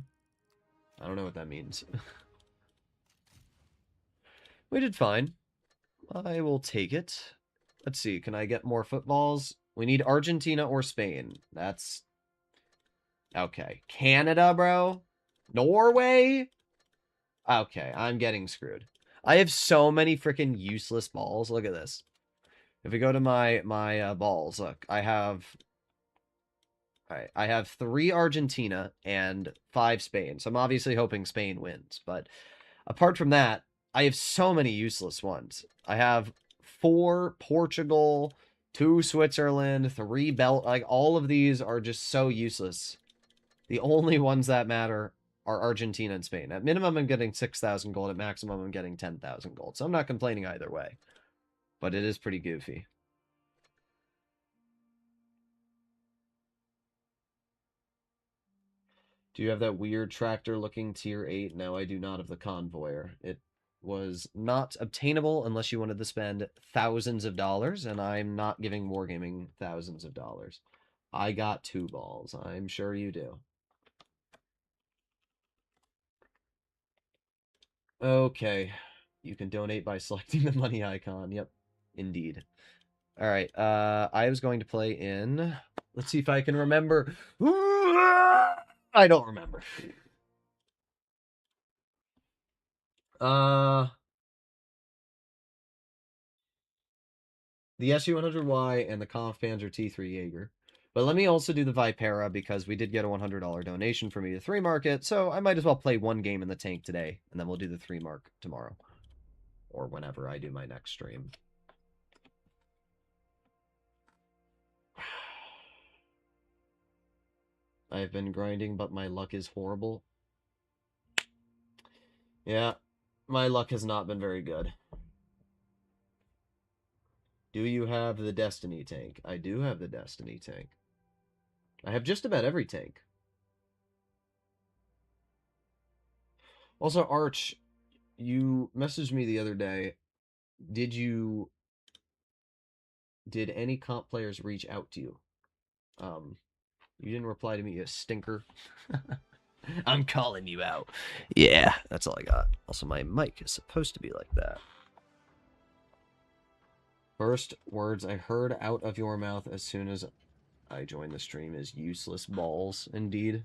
I don't know what that means. We did fine. I will take it. Let's see, can I get more footballs? We need Argentina or Spain. That's... Okay. Canada, bro? Norway? Okay, I'm getting screwed. I have so many freaking useless balls. Look at this. If we go to my balls, look, I have... Alright, I have 3 Argentina and 5 Spain. So I'm obviously hoping Spain wins. But apart from that, I have so many useless ones. I have 4 Portugal, 2 Switzerland, 3 Belt. Like, all of these are just so useless. The only ones that matter are Argentina and Spain. At minimum, I'm getting 6,000 gold. At maximum, I'm getting 10,000 gold. So I'm not complaining either way. But it is pretty goofy. Do you have that weird tractor-looking tier 8? No, I do not have the Convoyer. It was not obtainable unless you wanted to spend thousands of dollars, and I'm not giving Wargaming thousands of dollars. I got 2 balls. I'm sure you do. Okay. You can donate by selecting the money icon. Yep, indeed. All right. I was going to play in... Let's see if I can remember. I don't remember. The SU-100Y and the Kampfpanzer T3 Jaeger. But let me also do the Vipera because we did get a $100 donation for me to 3 mark it, so I might as well play 1 game in the tank today, and then we'll do the 3 mark tomorrow. Or whenever I do my next stream. I've been grinding, but my luck is horrible. Yeah, my luck has not been very good. Do you have the Destiny tank? I do have the Destiny tank. I have just about every tank. Also, Arch, you messaged me the other day. Did any comp players reach out to you? You didn't reply to me, you stinker. I'm calling you out. Yeah, that's all I got. Also, my mic is supposed to be like that. First words I heard out of your mouth as soon as I joined the stream is useless balls, indeed.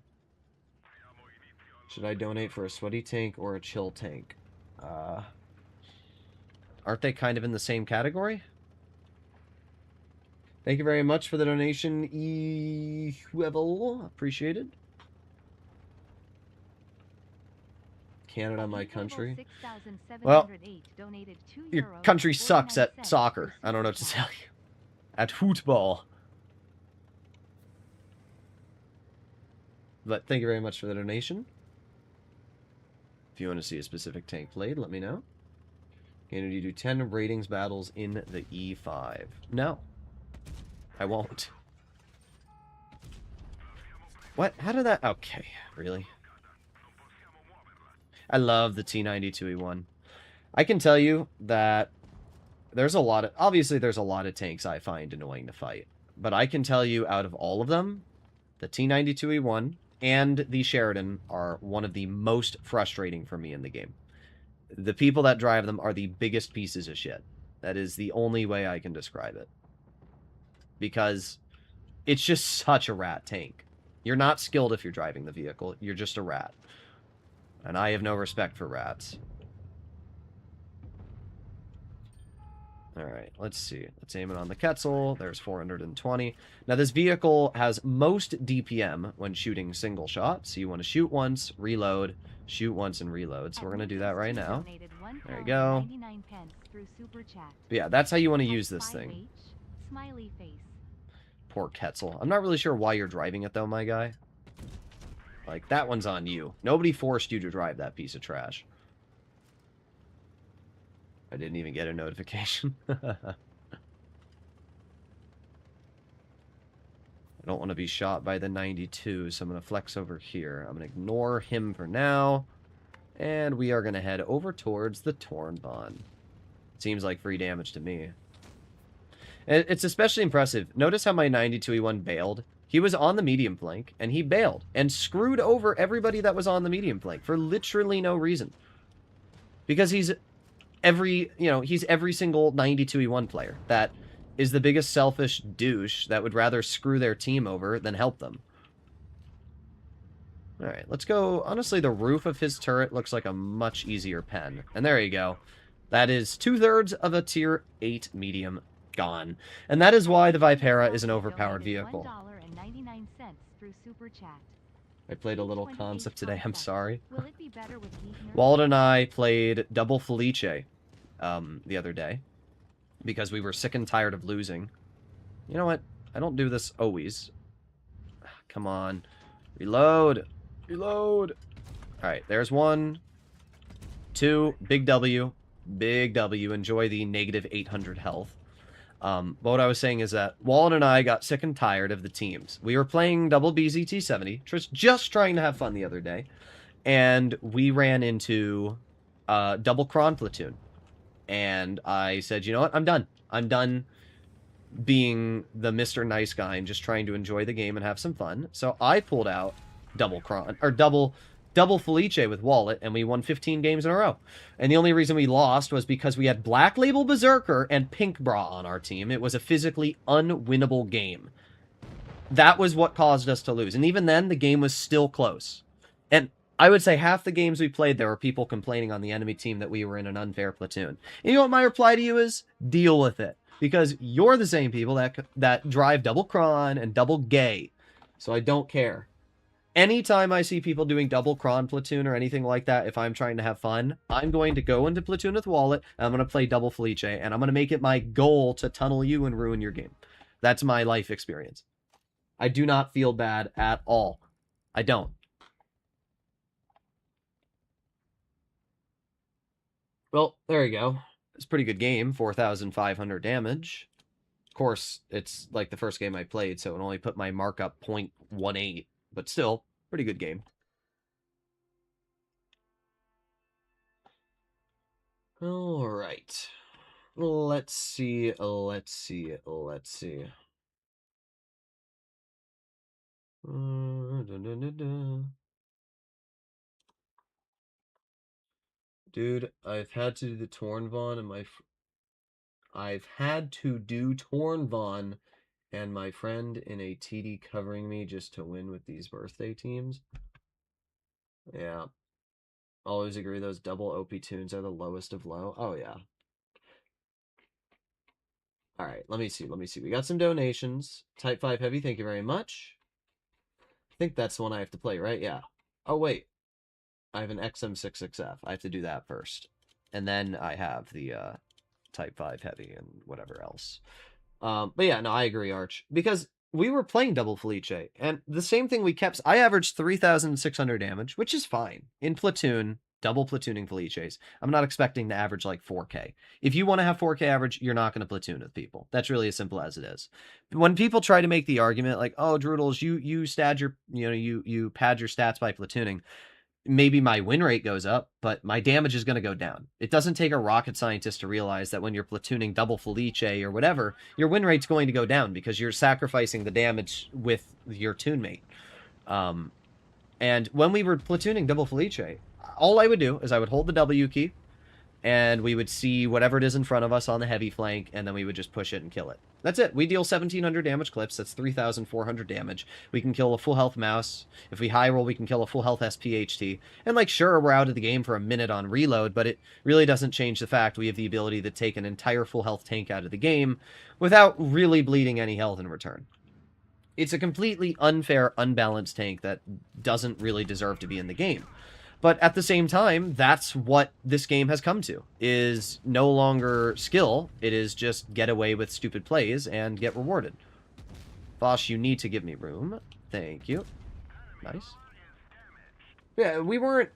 Should I donate for a sweaty tank or a chill tank? Aren't they kind of in the same category? Thank you very much for the donation, whoever. Appreciated. Canada, my country. Well, your country sucks at soccer. I don't know what to tell you. At football. But thank you very much for the donation. If you want to see a specific tank played, let me know. Can you do 10 ratings battles in the E5? No. I won't. What? How did that... Okay, really? I love the T92E1. I can tell you that there's a lot of... Obviously, there's a lot of tanks I find annoying to fight. But I can tell you, out of all of them, the T92E1 and the Sheridan are one of the most frustrating for me in the game. The people that drive them are the biggest pieces of shit. That is the only way I can describe it. Because it's just such a rat tank. You're not skilled if you're driving the vehicle. You're just a rat. And I have no respect for rats. Alright, let's see. Let's aim it on the Quetzal. There's 420. Now, this vehicle has most DPM when shooting single shots. So you want to shoot once, reload, shoot once, and reload. So we're going to do that right now. There you go. But yeah, that's how you want to use this thing. Poor Quetzal. I'm not really sure why you're driving it, though, my guy. Like, that one's on you. Nobody forced you to drive that piece of trash. I didn't even get a notification. I don't want to be shot by the 92, so I'm going to flex over here. I'm going to ignore him for now. And we are going to head over towards the Torn Bond. Seems like free damage to me. It's especially impressive. Notice how my 92E1 bailed. He was on the medium flank, and he bailed, and screwed over everybody that was on the medium flank for literally no reason. Because he's every single 92E1 player that is the biggest selfish douche that would rather screw their team over than help them. Alright, let's go. Honestly, the roof of his turret looks like a much easier pen. And there you go. That is 2/3 of a tier 8 medium gone. And that is why the Vipera is an overpowered vehicle. $1.99 through Super Chat. I played a little concept today, I'm sorry. Will it be better with Geithner? Wallet and I played Double Felice the other day because we were sick and tired of losing. You know what? I don't do this always. Come on. Reload. Reload. Alright, there's 1. 2. Big W. Big W. Enjoy the negative 800 health. But what I was saying is that Wallen and I got sick and tired of the teams. We were playing double BZT-70, just trying to have fun the other day, and we ran into double Kron platoon. And I said, you know what? I'm done. I'm done being the Mr. Nice Guy and just trying to enjoy the game and have some fun. So I pulled out double Kron, or double Felice with Wallet, and we won 15 games in a row. And the only reason we lost was because we had Black Label Berserker and Pink Bra on our team. It was a physically unwinnable game. That was what caused us to lose. And even then, the game was still close. And I would say half the games we played, there were people complaining on the enemy team that we were in an unfair platoon. And you know what my reply to you is? Deal with it. Because you're the same people that drive double Kron and double Gay. So I don't care. Anytime I see people doing double Kron platoon or anything like that, if I'm trying to have fun, I'm going to go into platoon with Wallet, and I'm going to play double Felice, and I'm going to make it my goal to tunnel you and ruin your game. That's my life experience. I do not feel bad at all. I don't. Well, there you go. It's a pretty good game, 4,500 damage. Of course, it's like the first game I played, so it only put my markup 0.18. But still, pretty good game. All right. Let's see. Dude, I've had to do the Tornvon and I've had to do Tornvon and my friend in a TD covering me just to win with these birthday teams. Yeah. Always agree those double OP tunes are the lowest of low. Oh, yeah. All right, let me see. We got some donations. Type 5 Heavy, thank you very much. I think that's the one I have to play, right? Yeah. Oh, wait. I have an XM66F. I have to do that first. And then I have the Type 5 Heavy and whatever else. But yeah, no, I agree, Arch. Because we were playing double Felice, and the same thing we kept... I averaged 3,600 damage, which is fine. In platoon, double platooning Felices. I'm not expecting to average like 4K. If you want to have 4K average, you're not going to platoon with people. That's really as simple as it is. When people try to make the argument like, oh, Droodles, you pad your stats by platooning, maybe my win rate goes up, but my damage is going to go down. It doesn't take a rocket scientist to realize that when you're platooning double Felice or whatever, your win rate's going to go down because you're sacrificing the damage with your tune mate. And when we were platooning double Felice, all I would do is I would hold the W key, and we would see whatever it is in front of us on the heavy flank, and then we would just push it and kill it. That's it. We deal 1,700 damage clips. That's 3,400 damage. We can kill a full health mouse. If we high roll, we can kill a full health SPHT. And, like, sure, we're out of the game for a minute on reload, but it really doesn't change the fact we have the ability to take an entire full health tank out of the game without really bleeding any health in return. It's a completely unfair, unbalanced tank that doesn't really deserve to be in the game. But at the same time, that's what this game has come to, is no longer skill. It is just get away with stupid plays and get rewarded. Vosh, you need to give me room. Thank you. Nice. Yeah, we weren't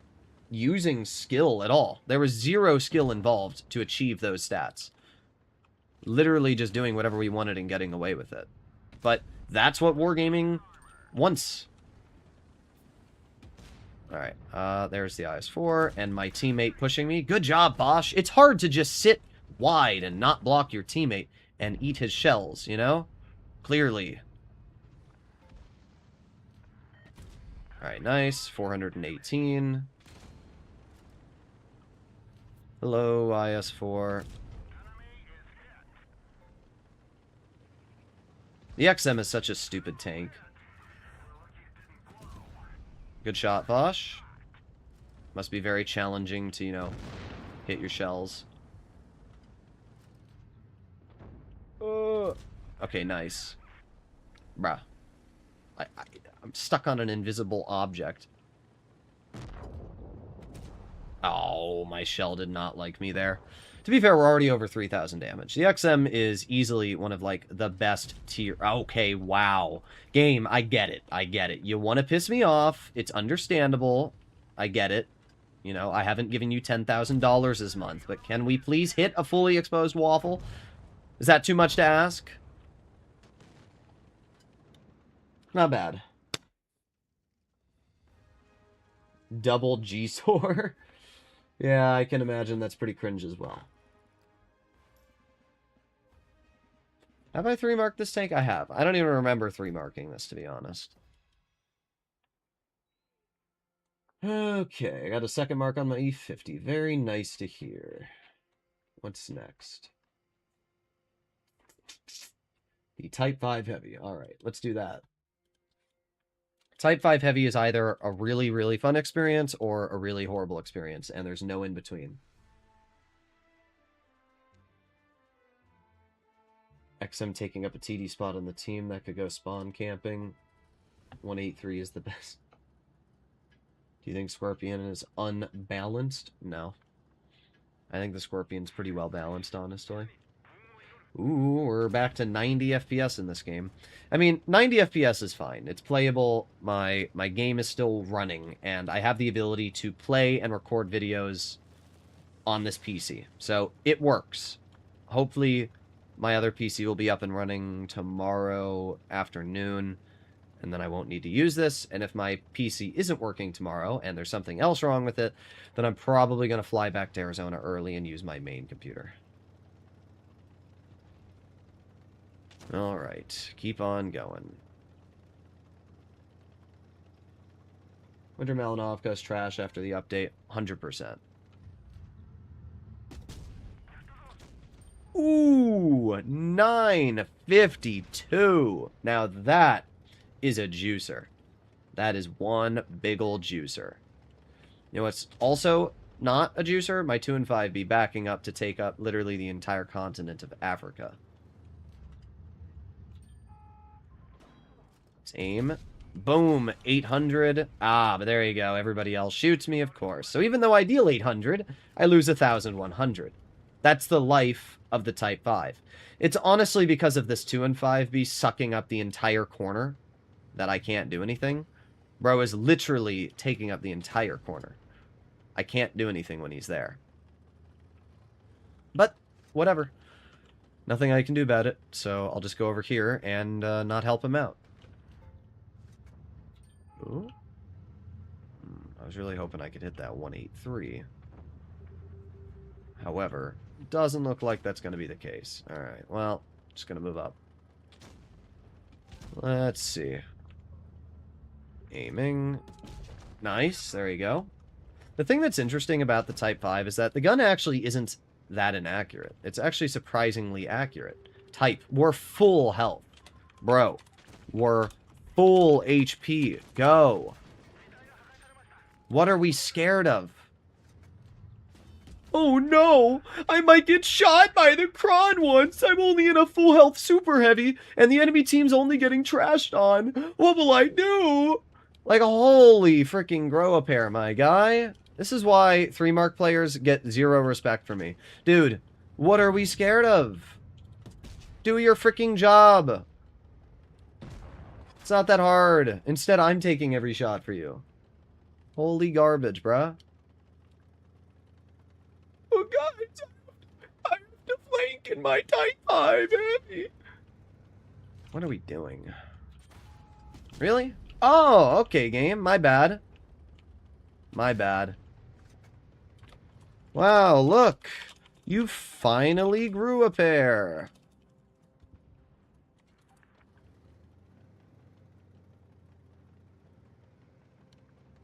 using skill at all. There was zero skill involved to achieve those stats. Literally just doing whatever we wanted and getting away with it. But that's what wargaming wants. Alright, there's the IS-4, and my teammate pushing me. Good job, Bosch. It's hard to just sit wide and not block your teammate and eat his shells, you know? Clearly. Alright, nice. 418. Hello, IS-4. The XM is such a stupid tank. Good shot, Bosch. Must be very challenging to, hit your shells. Okay, nice. Bruh. I'm stuck on an invisible object. Oh, my shell did not like me there. To be fair, we're already over 3,000 damage. The XM is easily one of, like, the best tier... Okay, wow. Game, I get it. I get it. You want to piss me off. It's understandable. I get it. You know, I haven't given you $10,000 this month, but can we please hit a fully exposed waffle? Is that too much to ask? Not bad. Double G-Sore? Yeah, I can imagine that's pretty cringe as well. Have I 3-marked this tank? I have. I don't even remember 3-marking this, to be honest. Okay, I got a second mark on my E50. Very nice to hear. What's next? The Type 5 Heavy. Alright, let's do that. Type 5 Heavy is either a really, really fun experience or a really horrible experience, and there's no in-between. XM taking up a TD spot on the team. That could go spawn camping. 183 is the best. Do you think Scorpion is unbalanced? No. I think the Scorpion's pretty well balanced, honestly. Ooh, we're back to 90 FPS in this game. I mean, 90 FPS is fine. It's playable. My game is still running, and I have the ability to play and record videos on this PC. So, it works. Hopefully, my other PC will be up and running tomorrow afternoon, and then I won't need to use this. And if my PC isn't working tomorrow, and there's something else wrong with it, then I'm probably going to fly back to Arizona early and use my main computer. Alright, keep on going. Winter Malinovka's trash after the update, 100%. Ooh, 952. Now that is a juicer. That is one big old juicer. You know what's also not a juicer? My 2 and 5B backing up to take up literally the entire continent of Africa. Let's aim. Boom, 800. Ah, but there you go. Everybody else shoots me, of course. So even though I deal 800, I lose 1,100. That's the life of the Type 5. It's honestly because of this 2 and 5B sucking up the entire corner that I can't do anything. Bro is literally taking up the entire corner. I can't do anything when he's there. But, whatever. Nothing I can do about it, so I'll just go over here and not help him out. Ooh. I was really hoping I could hit that 183. However, doesn't look like that's going to be the case. Alright, well, just going to move up. Let's see. Aiming. Nice, there you go. The thing that's interesting about the Type 5 is that the gun actually isn't that inaccurate. It's actually surprisingly accurate. Type, we're full health. Bro, we're full HP. Go. What are we scared of? Oh no! I might get shot by the Kron once! I'm only in a full health super heavy, and the enemy team's only getting trashed on. What will I do? Like, holy freaking grow a pair, my guy. This is why 3-mark players get zero respect from me. Dude, what are we scared of? Do your freaking job. It's not that hard. Instead, I'm taking every shot for you. Holy garbage, bruh. Oh, guys, I have to flank in my Type 5 heavy. What are we doing? Really? Oh, okay, game. My bad. My bad. Wow, look. You finally grew a pair.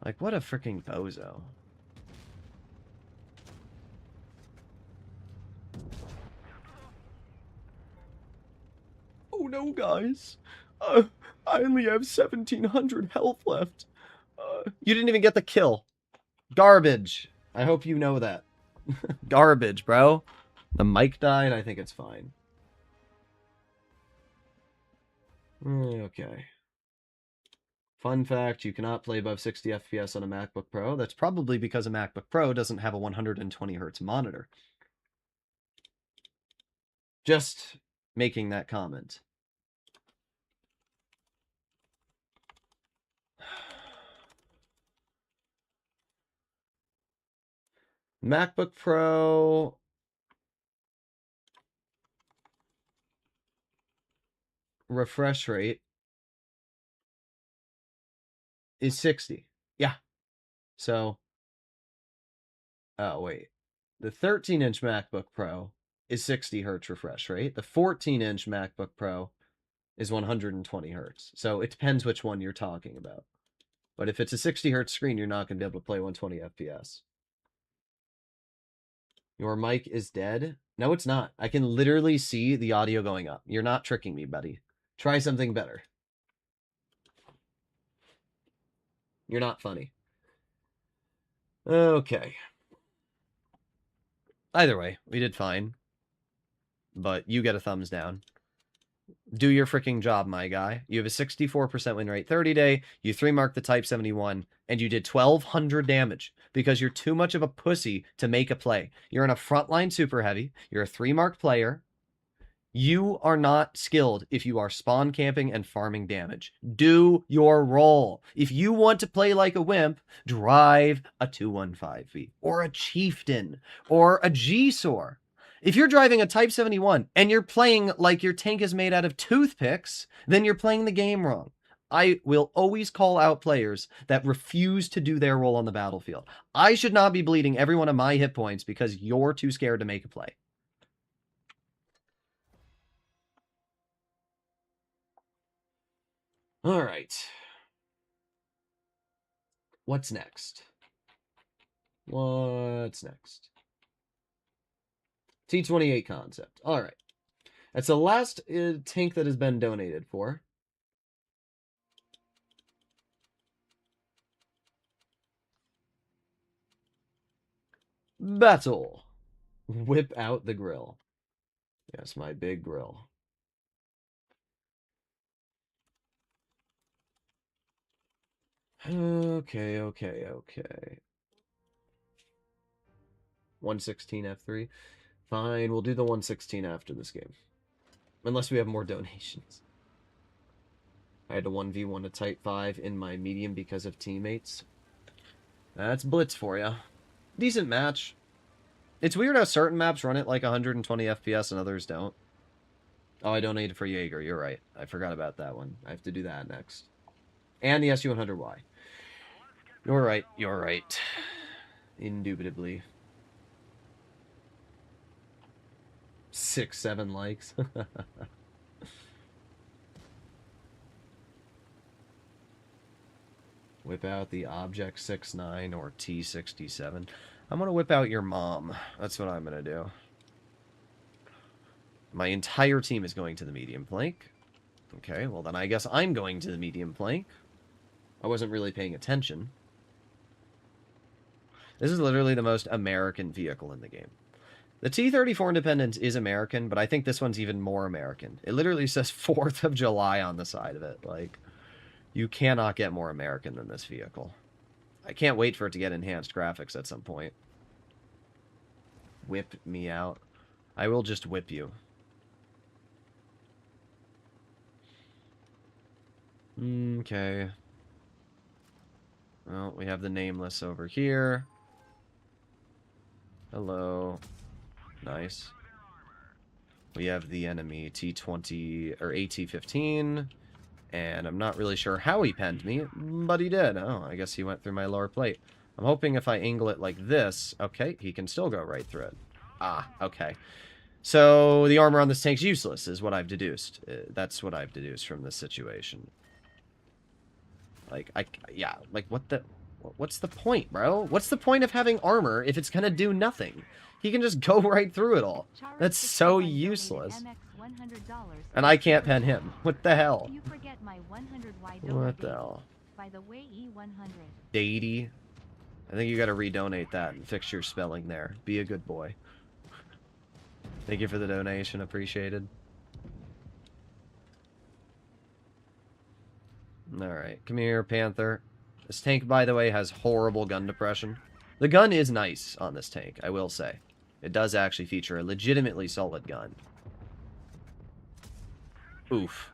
Like, what a freaking bozo. Oh no, guys. I only have 1,700 health left. You didn't even get the kill. Garbage. I hope you know that. Garbage, bro. The mic died. I think it's fine. Okay. Fun fact, you cannot play above 60 FPS on a MacBook Pro. That's probably because a MacBook Pro doesn't have a 120 hertz monitor. Just making that comment. MacBook Pro refresh rate is 60. Yeah. So, oh, wait. The 13-inch MacBook Pro is 60 hertz refresh rate. The 14-inch MacBook Pro is 120 hertz. So it depends which one you're talking about. But if it's a 60 hertz screen, you're not going to be able to play 120 FPS. Your mic is dead? No, it's not. I can literally see the audio going up. You're not tricking me, buddy. Try something better. You're not funny. Okay. Either way, we did fine. But you get a thumbs down. Do your freaking job, my guy. You have a 64% win rate 30 day, you 3-mark the Type 71, and you did 1,200 damage because you're too much of a pussy to make a play. You're in a frontline super heavy, you're a 3-mark player. You are not skilled if you are spawn camping and farming damage. Do your role. If you want to play like a wimp, drive a 215V or a Chieftain or a G-Sor. If you're driving a Type 71 and you're playing like your tank is made out of toothpicks, then you're playing the game wrong. I will always call out players that refuse to do their role on the battlefield. I should not be bleeding every one of my hit points because you're too scared to make a play. All right. What's next? What's next? T28 concept. All right. That's the last tank that has been donated for. Battle. Whip out the grill. Yes, my big grill. Okay. 116 F3. Fine, we'll do the 116 after this game. Unless we have more donations. I had to 1v1 a Type 5 in my medium because of teammates. That's Blitz for you. Decent match. It's weird how certain maps run it like 120 FPS and others don't. Oh, I donated for Jaeger. You're right. I forgot about that one. I have to do that next. And the SU-100Y. You're right. You're right. Indubitably. 6, 7 likes. Whip out the Object 69 or T67. I'm going to whip out your mom. That's what I'm going to do. My entire team is going to the medium plank. Okay, well then I guess I'm going to the medium plank. I wasn't really paying attention. This is literally the most American vehicle in the game. The T-34 Independence is American, but I think this one's even more American. It literally says 4th of July on the side of it. Like, you cannot get more American than this vehicle. I can't wait for it to get enhanced graphics at some point. Whip me out. I will just whip you. Okay. Well, we have the nameless over here. Hello. Nice. We have the enemy T-20 or AT-15, and I'm not really sure how he penned me, but he did. Oh, I guess he went through my lower plate. I'm hoping if I angle it like this, okay, he can still go right through it. Ah, okay. So the armor on this tank's useless, is what I've deduced. That's what I've deduced from this situation. Like, yeah, like, what's the point, bro? What's the point of having armor if it's gonna do nothing? He can just go right through it all. That's so useless. And I can't pen him. What the hell? What the hell? By the way, E100. Datey. I think you gotta redonate that and fix your spelling there. Be a good boy. Thank you for the donation. Appreciated. Alright, come here, Panther. This tank, by the way, has horrible gun depression. The gun is nice on this tank, I will say. It does actually feature a legitimately solid gun. Oof.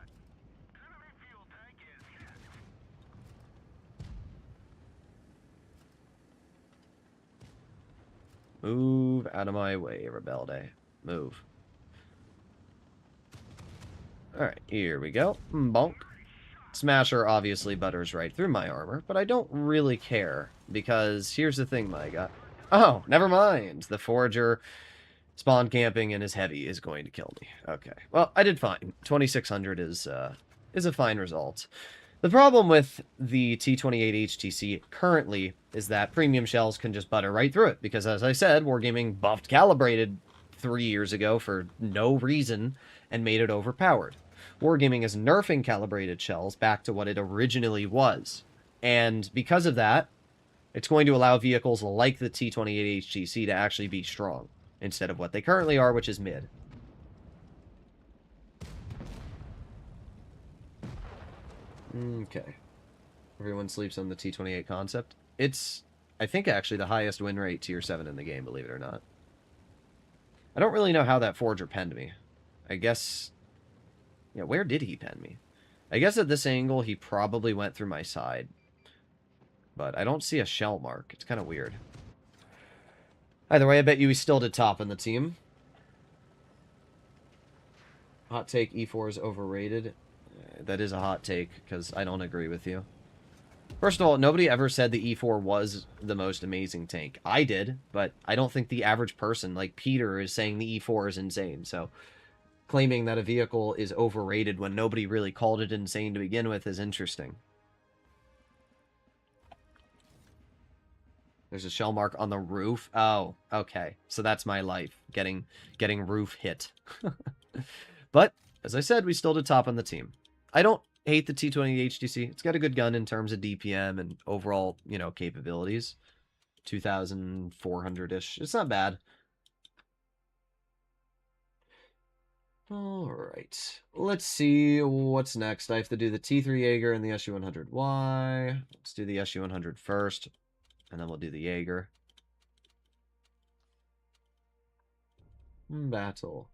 Move out of my way, Rebelde. Move. Alright, here we go. Bonk. Smasher obviously butters right through my armor, but I don't really care, because here's the thing, my guy. Oh, never mind. The Forager spawn camping and his heavy is going to kill me. Okay. Well, I did fine. 2600 is a fine result. The problem with the T28 HTC currently is that premium shells can just butter right through it, because as I said, Wargaming buffed Calibrated 3 years ago for no reason and made it overpowered. Wargaming is nerfing Calibrated shells back to what it originally was. And because of that, it's going to allow vehicles like the T28 HTC to actually be strong, instead of what they currently are, which is mid. Okay. Everyone sleeps on the T28 concept. It's, I think, actually the highest win rate tier 7 in the game, believe it or not. I don't really know how that Forger penned me. I guess... Yeah, where did he pen me? I guess at this angle, he probably went through my side. But I don't see a shell mark. It's kind of weird. Either way, I bet you he still did top in the team. Hot take, E4 is overrated. That is a hot take, because I don't agree with you. First of all, nobody ever said the E4 was the most amazing tank. I did, but I don't think the average person, like Peter, is saying the E4 is insane, so... Claiming that a vehicle is overrated when nobody really called it insane to begin with is interesting. There's a shell mark on the roof. Oh, okay. So that's my life, getting roof hit. But, as I said, we still did top on the team. I don't hate the T20 HTC. It's got a good gun in terms of DPM and overall, you know, capabilities. 2,400-ish. It's not bad. Alright, let's see what's next. I have to do the T3 Jaeger and the SU-100Y. Let's do the SU-100 first, and then we'll do the Jaeger. Battle.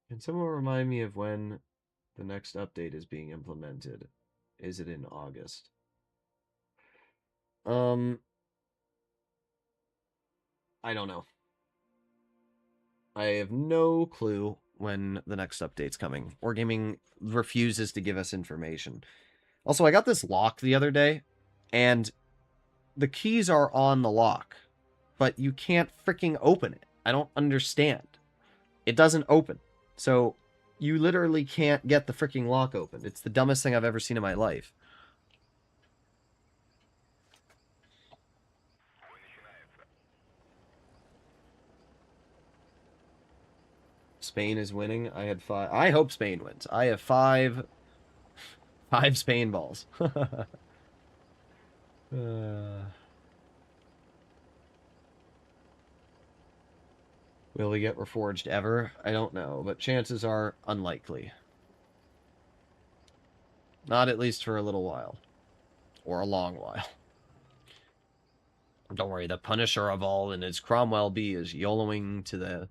Can someone remind me of when the next update is being implemented? Is it in August? I don't know. I have no clue when the next update's coming. Wargaming refuses to give us information. Also, I got this lock the other day, and the keys are on the lock, but you can't freaking open it. I don't understand. It doesn't open. So, you literally can't get the freaking lock open. It's the dumbest thing I've ever seen in my life. Spain is winning. I had 5. I hope Spain wins. I have 5 Spain balls. Will we get reforged ever? I don't know, but chances are unlikely. Not at least for a little while. Or a long while. Don't worry, the Punisher of all in his Cromwell B is YOLOing to the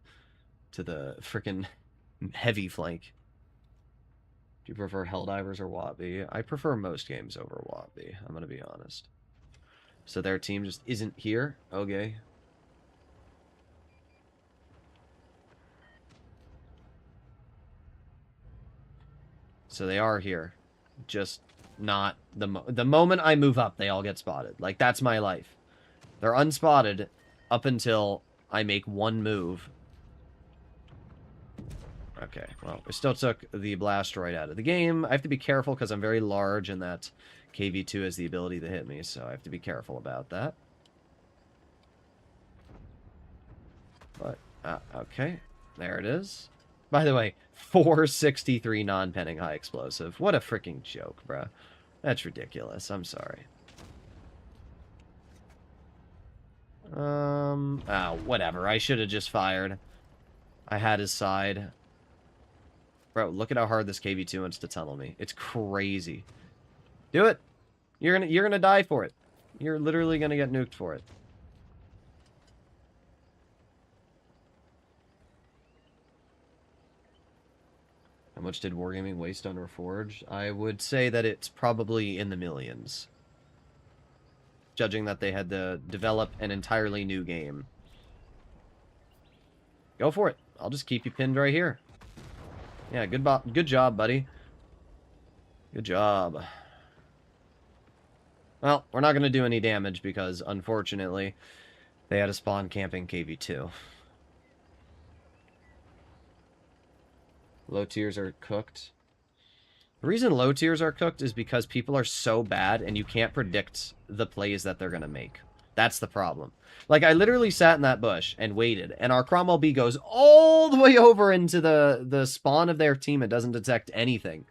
frickin' heavy flank. Do you prefer Helldivers or Wattby? I prefer most games over Wattby, I'm gonna be honest. So their team just isn't here? Okay. So they are here. Just not the moment I move up, they all get spotted. Like, that's my life. They're unspotted up until I make one move. Okay, well, we still took the Blastoid out of the game. I have to be careful because I'm very large and that KV2 has the ability to hit me, so I have to be careful about that. But, okay, there it is. By the way, 463 non-penning high explosive. What a freaking joke, bruh. That's ridiculous. I'm sorry. Oh, whatever. I should have just fired. I had his side. Bro, look at how hard this KV2 wants to tunnel me. It's crazy. Do it. You're gonna die for it. You're literally gonna get nuked for it. How much did Wargaming waste on Reforged? I would say that it's probably in the millions. Judging that they had to develop an entirely new game. Go for it. I'll just keep you pinned right here. Yeah, good job, buddy. Good job. Well, we're not going to do any damage because, unfortunately, they had a spawn camping KV2. Low tiers are cooked. The reason low tiers are cooked is because people are so bad and you can't predict the plays that they're going to make. That's the problem. Like, I literally sat in that bush and waited, and our Cromwell B goes all the way over into the spawn of their team and doesn't detect anything.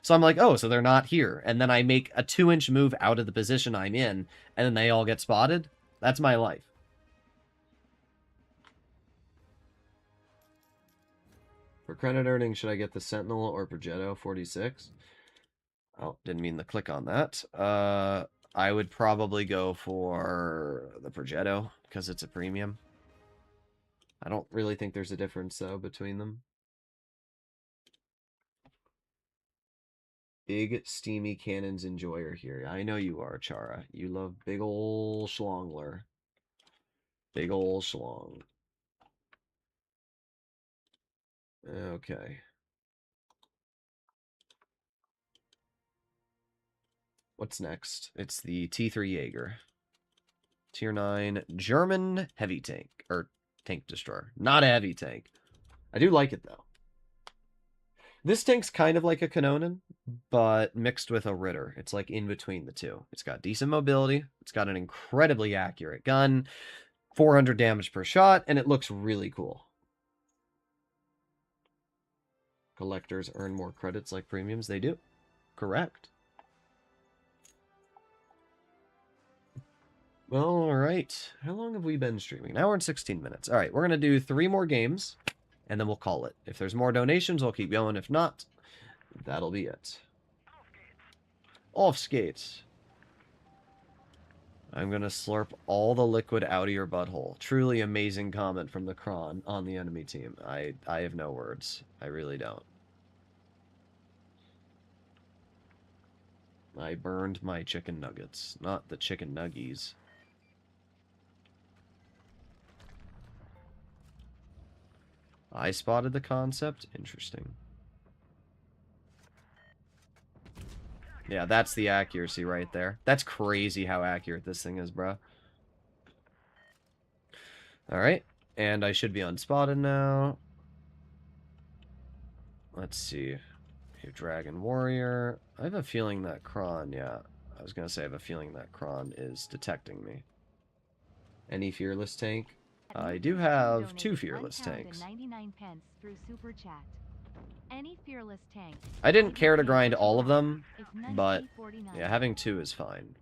So I'm like, oh, so they're not here. And then I make a 2-inch move out of the position I'm in, and then they all get spotted. That's my life. For credit earning, should I get the Sentinel or Progetto 46? Oh, didn't mean to click on that. I would probably go for the Progetto because it's a premium. I don't really think there's a difference, though, between them. Big steamy cannons enjoyer here. I know you are, Chara. You love big ol' schlongler. Big ol' schlong. Okay. What's next? It's the T3 Jaeger. Tier 9 German heavy tank. Or tank destroyer. Not a heavy tank. I do like it, though. This tank's kind of like a Kanonen, but mixed with a Ritter. It's like in between the two. It's got decent mobility. It's got an incredibly accurate gun. 400 damage per shot, and it looks really cool. Collectors earn more credits like premiums. They do. Correct. Well, all right. How long have we been streaming? An hour and 16 minutes. All right, we're going to do 3 more games, and then we'll call it. If there's more donations, we'll keep going. If not, that'll be it. Off skates. I'm going to slurp all the liquid out of your butthole. Truly amazing comment from the Kron on the enemy team. I have no words. I really don't. I burned my chicken nuggets, not the chicken nuggies. I spotted the concept. Interesting. Yeah, that's the accuracy right there. That's crazy how accurate this thing is, bro. Alright, and I should be unspotted now. Let's see. Here, Dragon Warrior. I have a feeling that Kron, yeah. I was going to say I have a feeling that Kron is detecting me. Any fearless tank? I do have 2 fearless tanks. Any fearless tank. I didn't care to grind all of them, but yeah, having 2 is fine.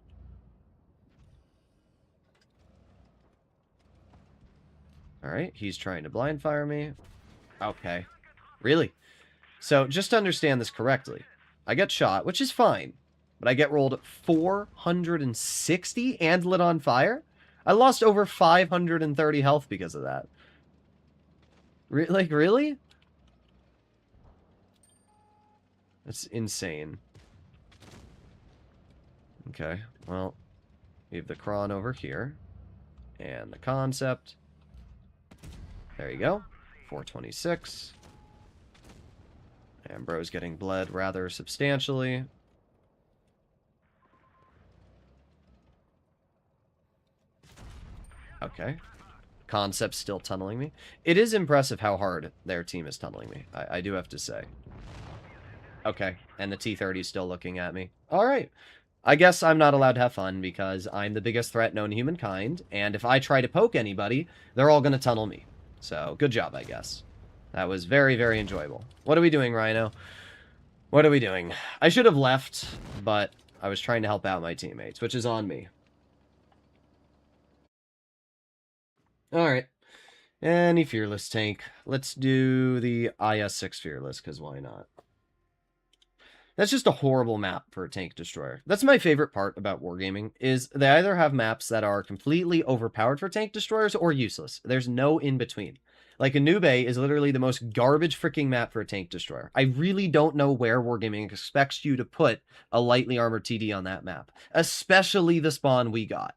Alright, he's trying to blind fire me. Okay. Really? So, just to understand this correctly, I get shot, which is fine, but I get rolled 460 and lit on fire? I lost over 530 health because of that. Like, really? That's insane. Okay, well, we have the Kron over here. And the concept. There you go. 426. And bro's getting bled rather substantially. Okay. Concept's still tunneling me. It is impressive how hard their team is tunneling me. I do have to say. Okay, and the T-30 is still looking at me. Alright. I guess I'm not allowed to have fun because I'm the biggest threat known to humankind, and if I try to poke anybody, they're all going to tunnel me. So, good job, I guess. That was very, very enjoyable. What are we doing, Rhino? What are we doing? I should have left, but I was trying to help out my teammates, which is on me. Alright. Any Fearless tank. Let's do the IS-6 Fearless, because why not? That's just a horrible map for a tank destroyer. That's my favorite part about wargaming, is they either have maps that are completely overpowered for tank destroyers or useless. There's no in-between. Like, Anube is literally the most garbage freaking map for a tank destroyer. I really don't know where wargaming expects you to put a lightly armored TD on that map, especially the spawn we got.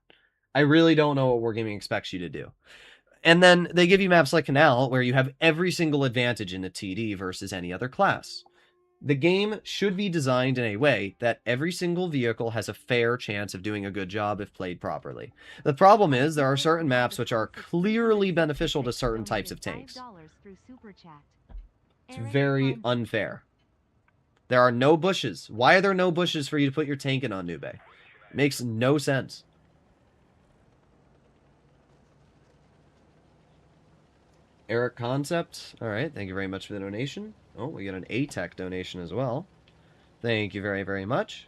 I really don't know what wargaming expects you to do. And then they give you maps like Canal, where you have every single advantage in a TD versus any other class. The game should be designed in a way that every single vehicle has a fair chance of doing a good job if played properly. The problem is there are certain maps which are clearly beneficial to certain types of tanks. It's very unfair. There are no bushes. Why are there no bushes for you to put your tank in on Nube? Makes no sense. Eric Concept. All right, thank you very much for the donation. Oh, we got an ATEC donation as well. Thank you very, very much.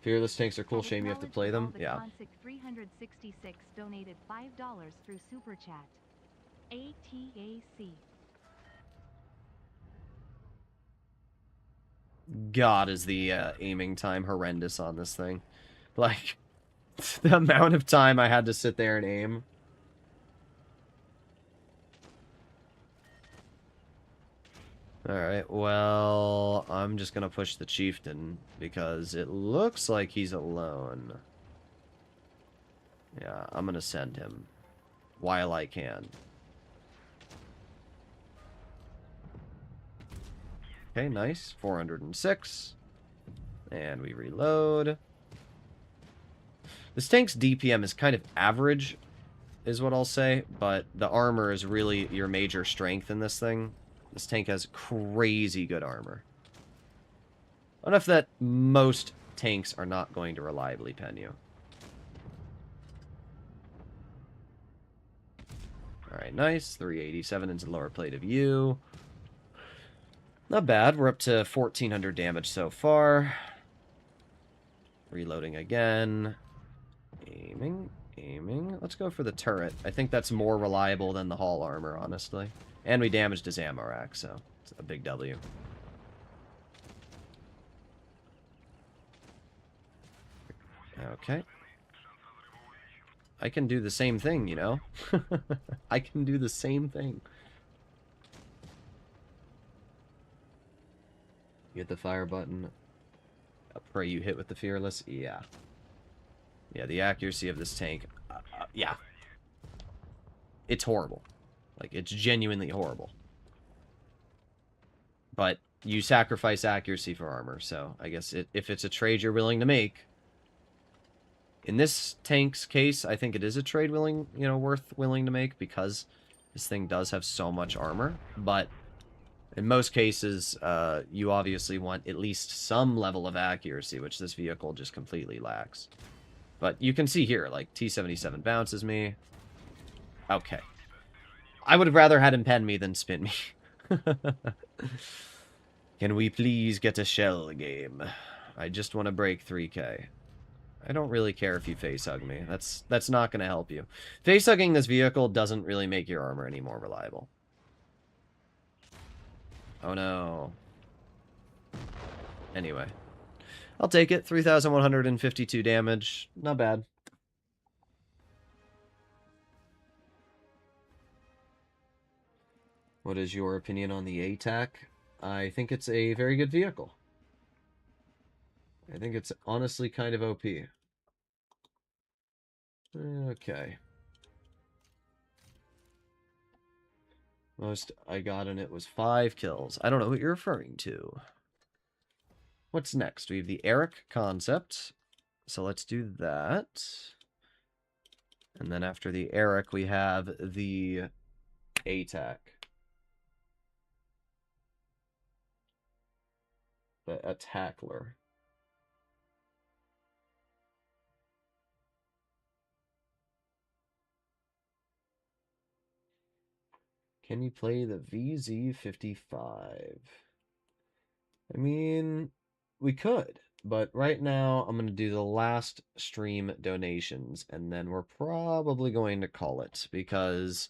Fearless tanks are cool. Shame you have to play them. Yeah. 366 donated $5 through Super Chat. ATAC. God, is the aiming time horrendous on this thing. Like, the amount of time I had to sit there and aim. Alright, well, I'm just gonna push the chieftain, because it looks like he's alone. Yeah, I'm gonna send him, while I can. Okay, nice, 406. And we reload. This tank's DPM is kind of average, is what I'll say, but the armor is really your major strength in this thing. This tank has crazy good armor. Enough that most tanks are not going to reliably pen you. Alright, nice. 387 into the lower plate of view. Not bad. We're up to 1,400 damage so far. Reloading again. Aiming. Aiming. Let's go for the turret. I think that's more reliable than the hull armor, honestly. And we damaged his ammo rack, so it's a big W. Okay. I can do the same thing, you know? I can do the same thing. You hit the fire button. I pray you hit with the Fearless. Yeah. Yeah, the accuracy of this tank. Yeah. It's horrible. Like, it's genuinely horrible. But you sacrifice accuracy for armor, so I guess if it's a trade you're willing to make... In this tank's case, I think it is a trade worth willing to make, because this thing does have so much armor. But in most cases, you obviously want at least some level of accuracy, which this vehicle just completely lacks. But you can see here, like, T-77 bounces me. Okay. I would have rather had him pen me than spin me. Can we please get a shell game? I just want to break 3K. I don't really care if you facehug me. That's not going to help you. Facehugging this vehicle doesn't really make your armor any more reliable. Oh no. Anyway. I'll take it. 3,152 damage. Not bad. What is your opinion on the ATAC? I think it's a very good vehicle. I think it's honestly kind of OP. Okay. Most I got in it was 5 kills. I don't know what you're referring to. What's next? We have the Eric concept. So let's do that. And then after the Eric, we have the ATAC. The Attackler. Can you play the VZ-55? I mean, We could, but right now I'm going to do the last stream donations, and then we're probably going to call it because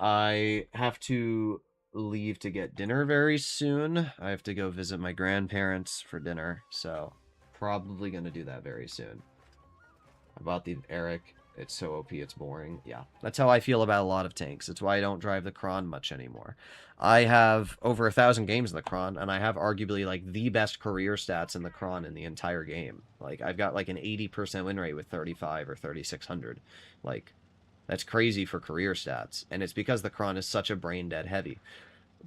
I have to leave to get dinner very soon. I have to go visit my grandparents for dinner, so probably going to do that very soon. I bought the Eric. It's so OP, it's boring. Yeah, that's how I feel about a lot of tanks. It's why I don't drive the Kron much anymore. I have over 1,000 games in the Kron, and I have arguably, like, the best career stats in the Kron in the entire game. Like, I've got, like, an 80% win rate with 35 or 3,600. Like, that's crazy for career stats, and it's because the Kron is such a brain-dead heavy.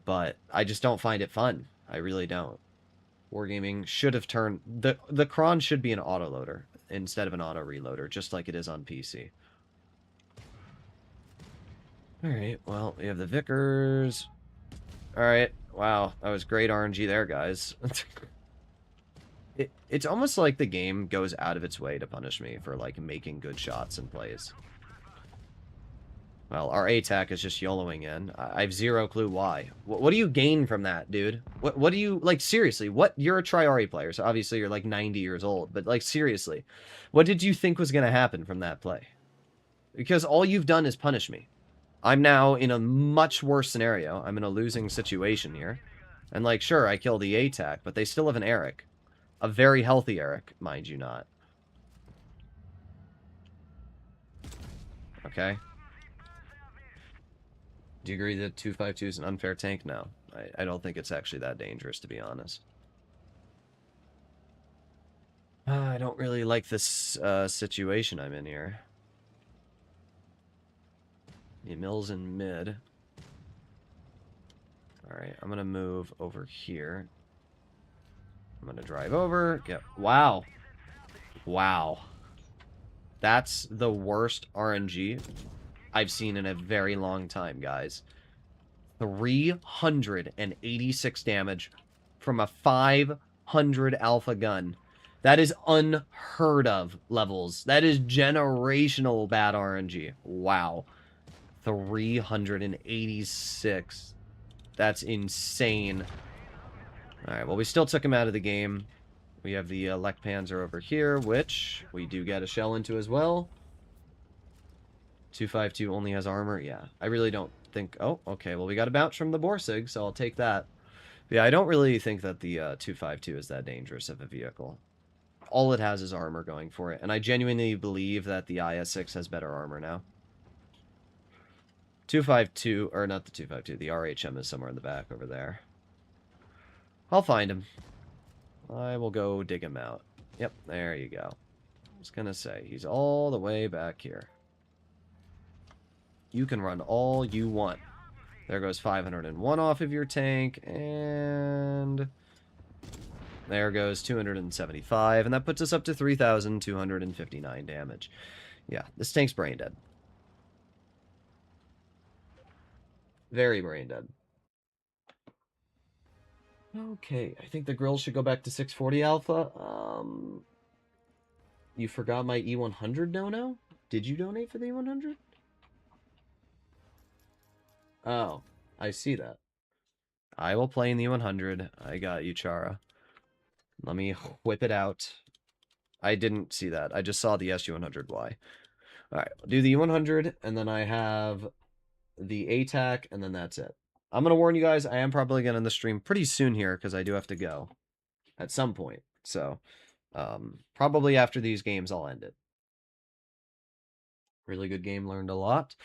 But I just don't find it fun. I really don't. Wargaming should have turned... The Kron should be an autoloader instead of an auto-reloader, just like it is on PC. Alright, well, we have the Vickers. Alright, wow, that was great RNG there, guys. It's almost like the game goes out of its way to punish me for, like, making good shots and plays. Well, our ATAC is just YOLOing in. I have zero clue why. What do you gain from that, dude? What do you... Like, seriously, what... You're a Triari player, so obviously you're, like, 90 years old. But, like, seriously, what did you think was going to happen from that play? Because all you've done is punish me. I'm now in a much worse scenario. I'm in a losing situation here. And, like, sure, I kill the ATAC, but they still have an Eric. A very healthy Eric, mind you not. Okay. Do you agree that 252 is an unfair tank? No. I don't think it's actually that dangerous, to be honest. I don't really like this situation I'm in here. The mill's in mid. Alright, I'm going to move over here. I'm going to drive over. Yep. Wow. Wow. That's the worst RNG I've seen in a very long time, guys. 386 damage from a 500 alpha gun. That is unheard of levels. That is generational bad RNG. Wow. 386. That's insane. Alright, well, we still took him out of the game. We have the Lek Panzer over here, which we do get a shell into as well. 252 only has armor. Yeah, I really don't think... Oh, okay, well, we got a bounce from the Borsig, so I'll take that. But yeah, I don't really think that the 252 is that dangerous of a vehicle. All it has is armor going for it, and I genuinely believe that the IS-6 has better armor now. 252, or not the 252, the RHM is somewhere in the back over there. I'll find him. I will go dig him out. Yep, there you go. I was gonna say, he's all the way back here. You can run all you want. There goes 501 off of your tank, and there goes 275, and that puts us up to 3,259 damage. Yeah, this tank's brain dead. Very brain dead. Okay, I think the grill should go back to 640 alpha. You forgot my E100 no-no? Did you donate for the E100? Oh, I see that. I will play in the E100. I got you, Chara. Let me whip it out. I didn't see that. I just saw the SU100Y. Alright, I'll do the E100, and then I have the ATAC, and then that's it. I'm going to warn you guys, I am probably going to end the stream pretty soon here, because I do have to go at some point. So, probably after these games, I'll end it. Really good game, learned a lot.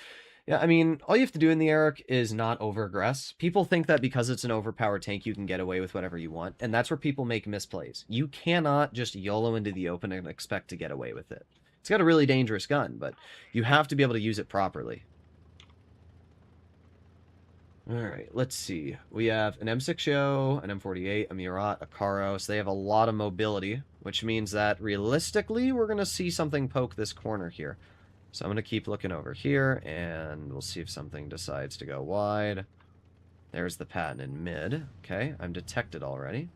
Yeah, I mean, all you have to do in the Eric is not over-aggress. People think that because it's an overpowered tank, you can get away with whatever you want, and that's where people make misplays. You cannot just YOLO into the open and expect to get away with it. It's got a really dangerous gun, but you have to be able to use it properly. Alright, let's see. We have an M6O, an M48, a Murat, a Karo, so they have a lot of mobility, which means that, realistically, we're going to see something poke this corner here. So I'm going to keep looking over here, and we'll see if something decides to go wide. There's the Patton in mid. Okay, I'm detected already.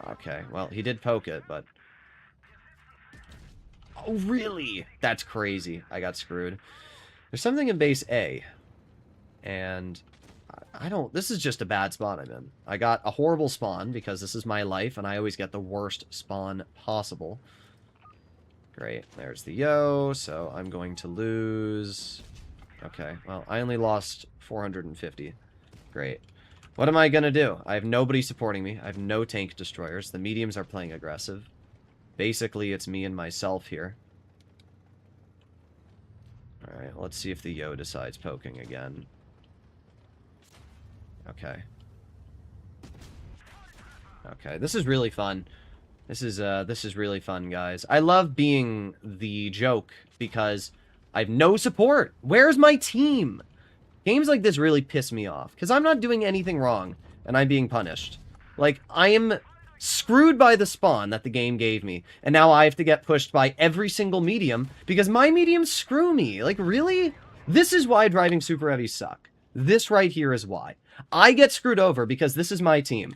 Okay, well, he did poke it, but... Oh, really? That's crazy. I got screwed. There's something in base A. And This is just a bad spawn I'm in. I got a horrible spawn because this is my life and I always get the worst spawn possible. Great, there's the yo, so I'm going to lose... Okay, well, I only lost 450. Great. What am I gonna do? I have nobody supporting me. I have no tank destroyers. The mediums are playing aggressive. Basically, it's me and myself here. Alright, let's see if the yo decides poking again. Okay. Okay, this is really fun. This is really fun, guys. I love being the joke because I have no support. Where's my team? Games like this really piss me off because I'm not doing anything wrong and I'm being punished. Like, I am screwed by the spawn that the game gave me, and now I have to get pushed by every single medium because my mediums screw me. Like, really? This is why driving super heavies suck. This right here is why. I get screwed over because this is my team.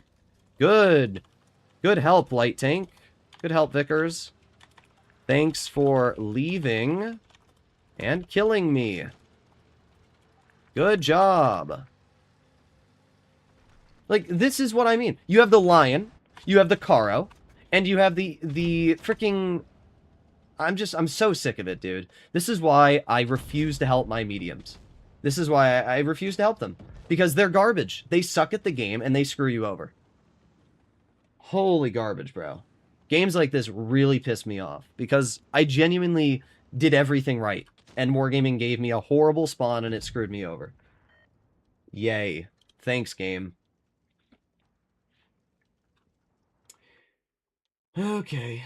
Good. Good help, Light Tank. Good help, Vickers. Thanks for leaving and killing me. Good job. Like, this is what I mean. You have the Lion, you have the Caro, and you have the freaking... I'm so sick of it, dude. This is why I refuse to help my mediums. This is why I refuse to help them. Because they're garbage. They suck at the game, and they screw you over. Holy garbage, bro. Games like this really piss me off. Because I genuinely did everything right. And Wargaming gave me a horrible spawn, and it screwed me over. Yay. Thanks, game. Okay.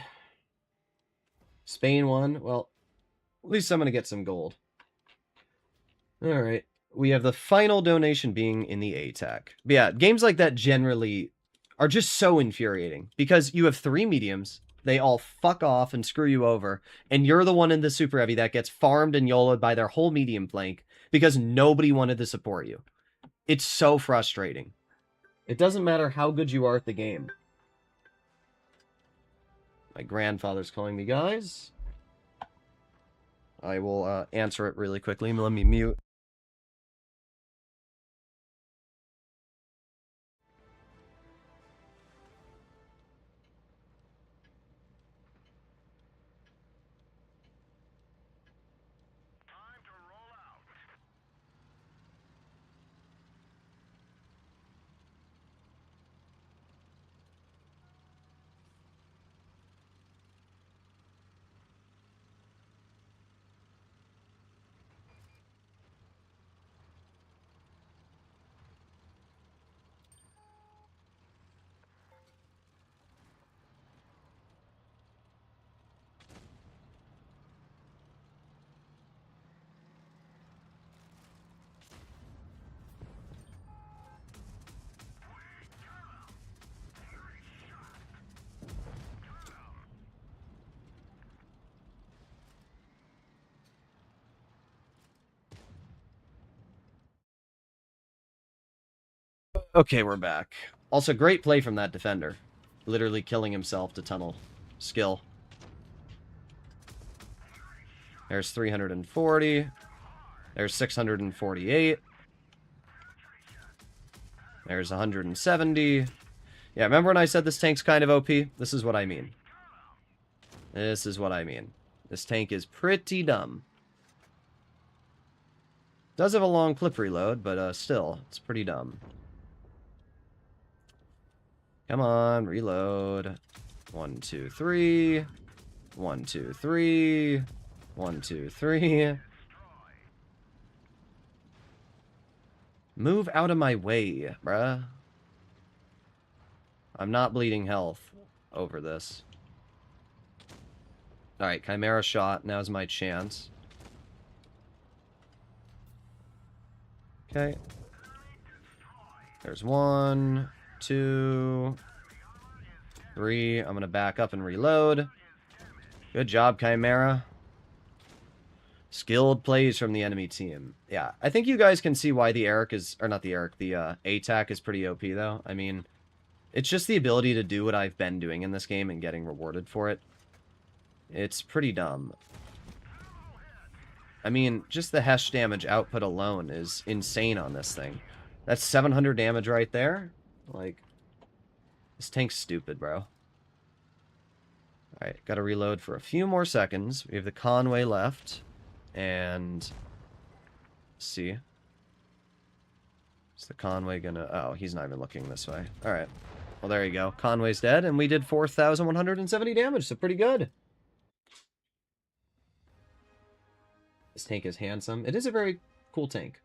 Spain won. Well, at least I'm going to get some gold. Alright. We have the final donation being in the ATAC. But yeah, games like that generally are just so infuriating. Because you have 3 mediums, they all fuck off and screw you over, and you're the one in the super heavy that gets farmed and YOLO'd by their whole medium flank because nobody wanted to support you. It's so frustrating. It doesn't matter how good you are at the game. My grandfather's calling me, guys. I will answer it really quickly. Let me mute. Okay, we're back. Also, great play from that defender. Literally killing himself to tunnel. Skill. There's 340. There's 648. There's 170. Yeah, remember when I said this tank's kind of OP? This is what I mean. This is what I mean. This tank is pretty dumb. Does have a long clip reload, but still, it's pretty dumb. Come on, reload. 1, 2, 3. 1, 2, 3. 1, 2, 3. Move out of my way, bruh. I'm not bleeding health over this. Alright, Chimera shot. Now's my chance. Okay. There's 1, 2, 3. I'm gonna back up and reload. Good job, Chimera. Skilled plays from the enemy team. Yeah, I think you guys can see why the Eric is... Or not the Eric, the ATAC is pretty OP, though. I mean, it's just the ability to do what I've been doing in this game and getting rewarded for it. It's pretty dumb. I mean, just the Hesh damage output alone is insane on this thing. That's 700 damage right there. Like, this tank's stupid, bro. Alright, gotta reload for a few more seconds. We have the Conway left. And... let's see. Is the Conway gonna... oh, he's not even looking this way. Alright. Well, there you go. Conway's dead, and we did 4,170 damage, so pretty good. This tank is handsome. It is a very cool tank.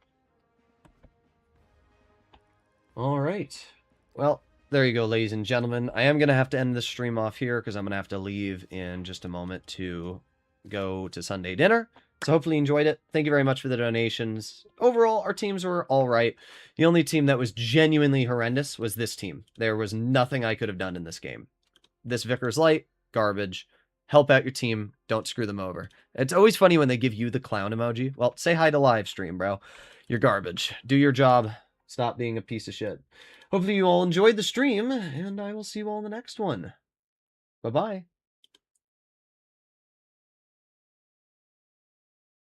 Alright. Well, there you go, ladies and gentlemen. I am going to have to end the stream off here because I'm going to have to leave in just a moment to go to Sunday dinner. So hopefully you enjoyed it. Thank you very much for the donations. Overall, our teams were all right. The only team that was genuinely horrendous was this team. There was nothing I could have done in this game. This Vickers Light, garbage. Help out your team. Don't screw them over. It's always funny when they give you the clown emoji. Well, say hi to live stream, bro. You're garbage. Do your job. Stop being a piece of shit. Hopefully you all enjoyed the stream, and I will see you all in the next one. Bye-bye.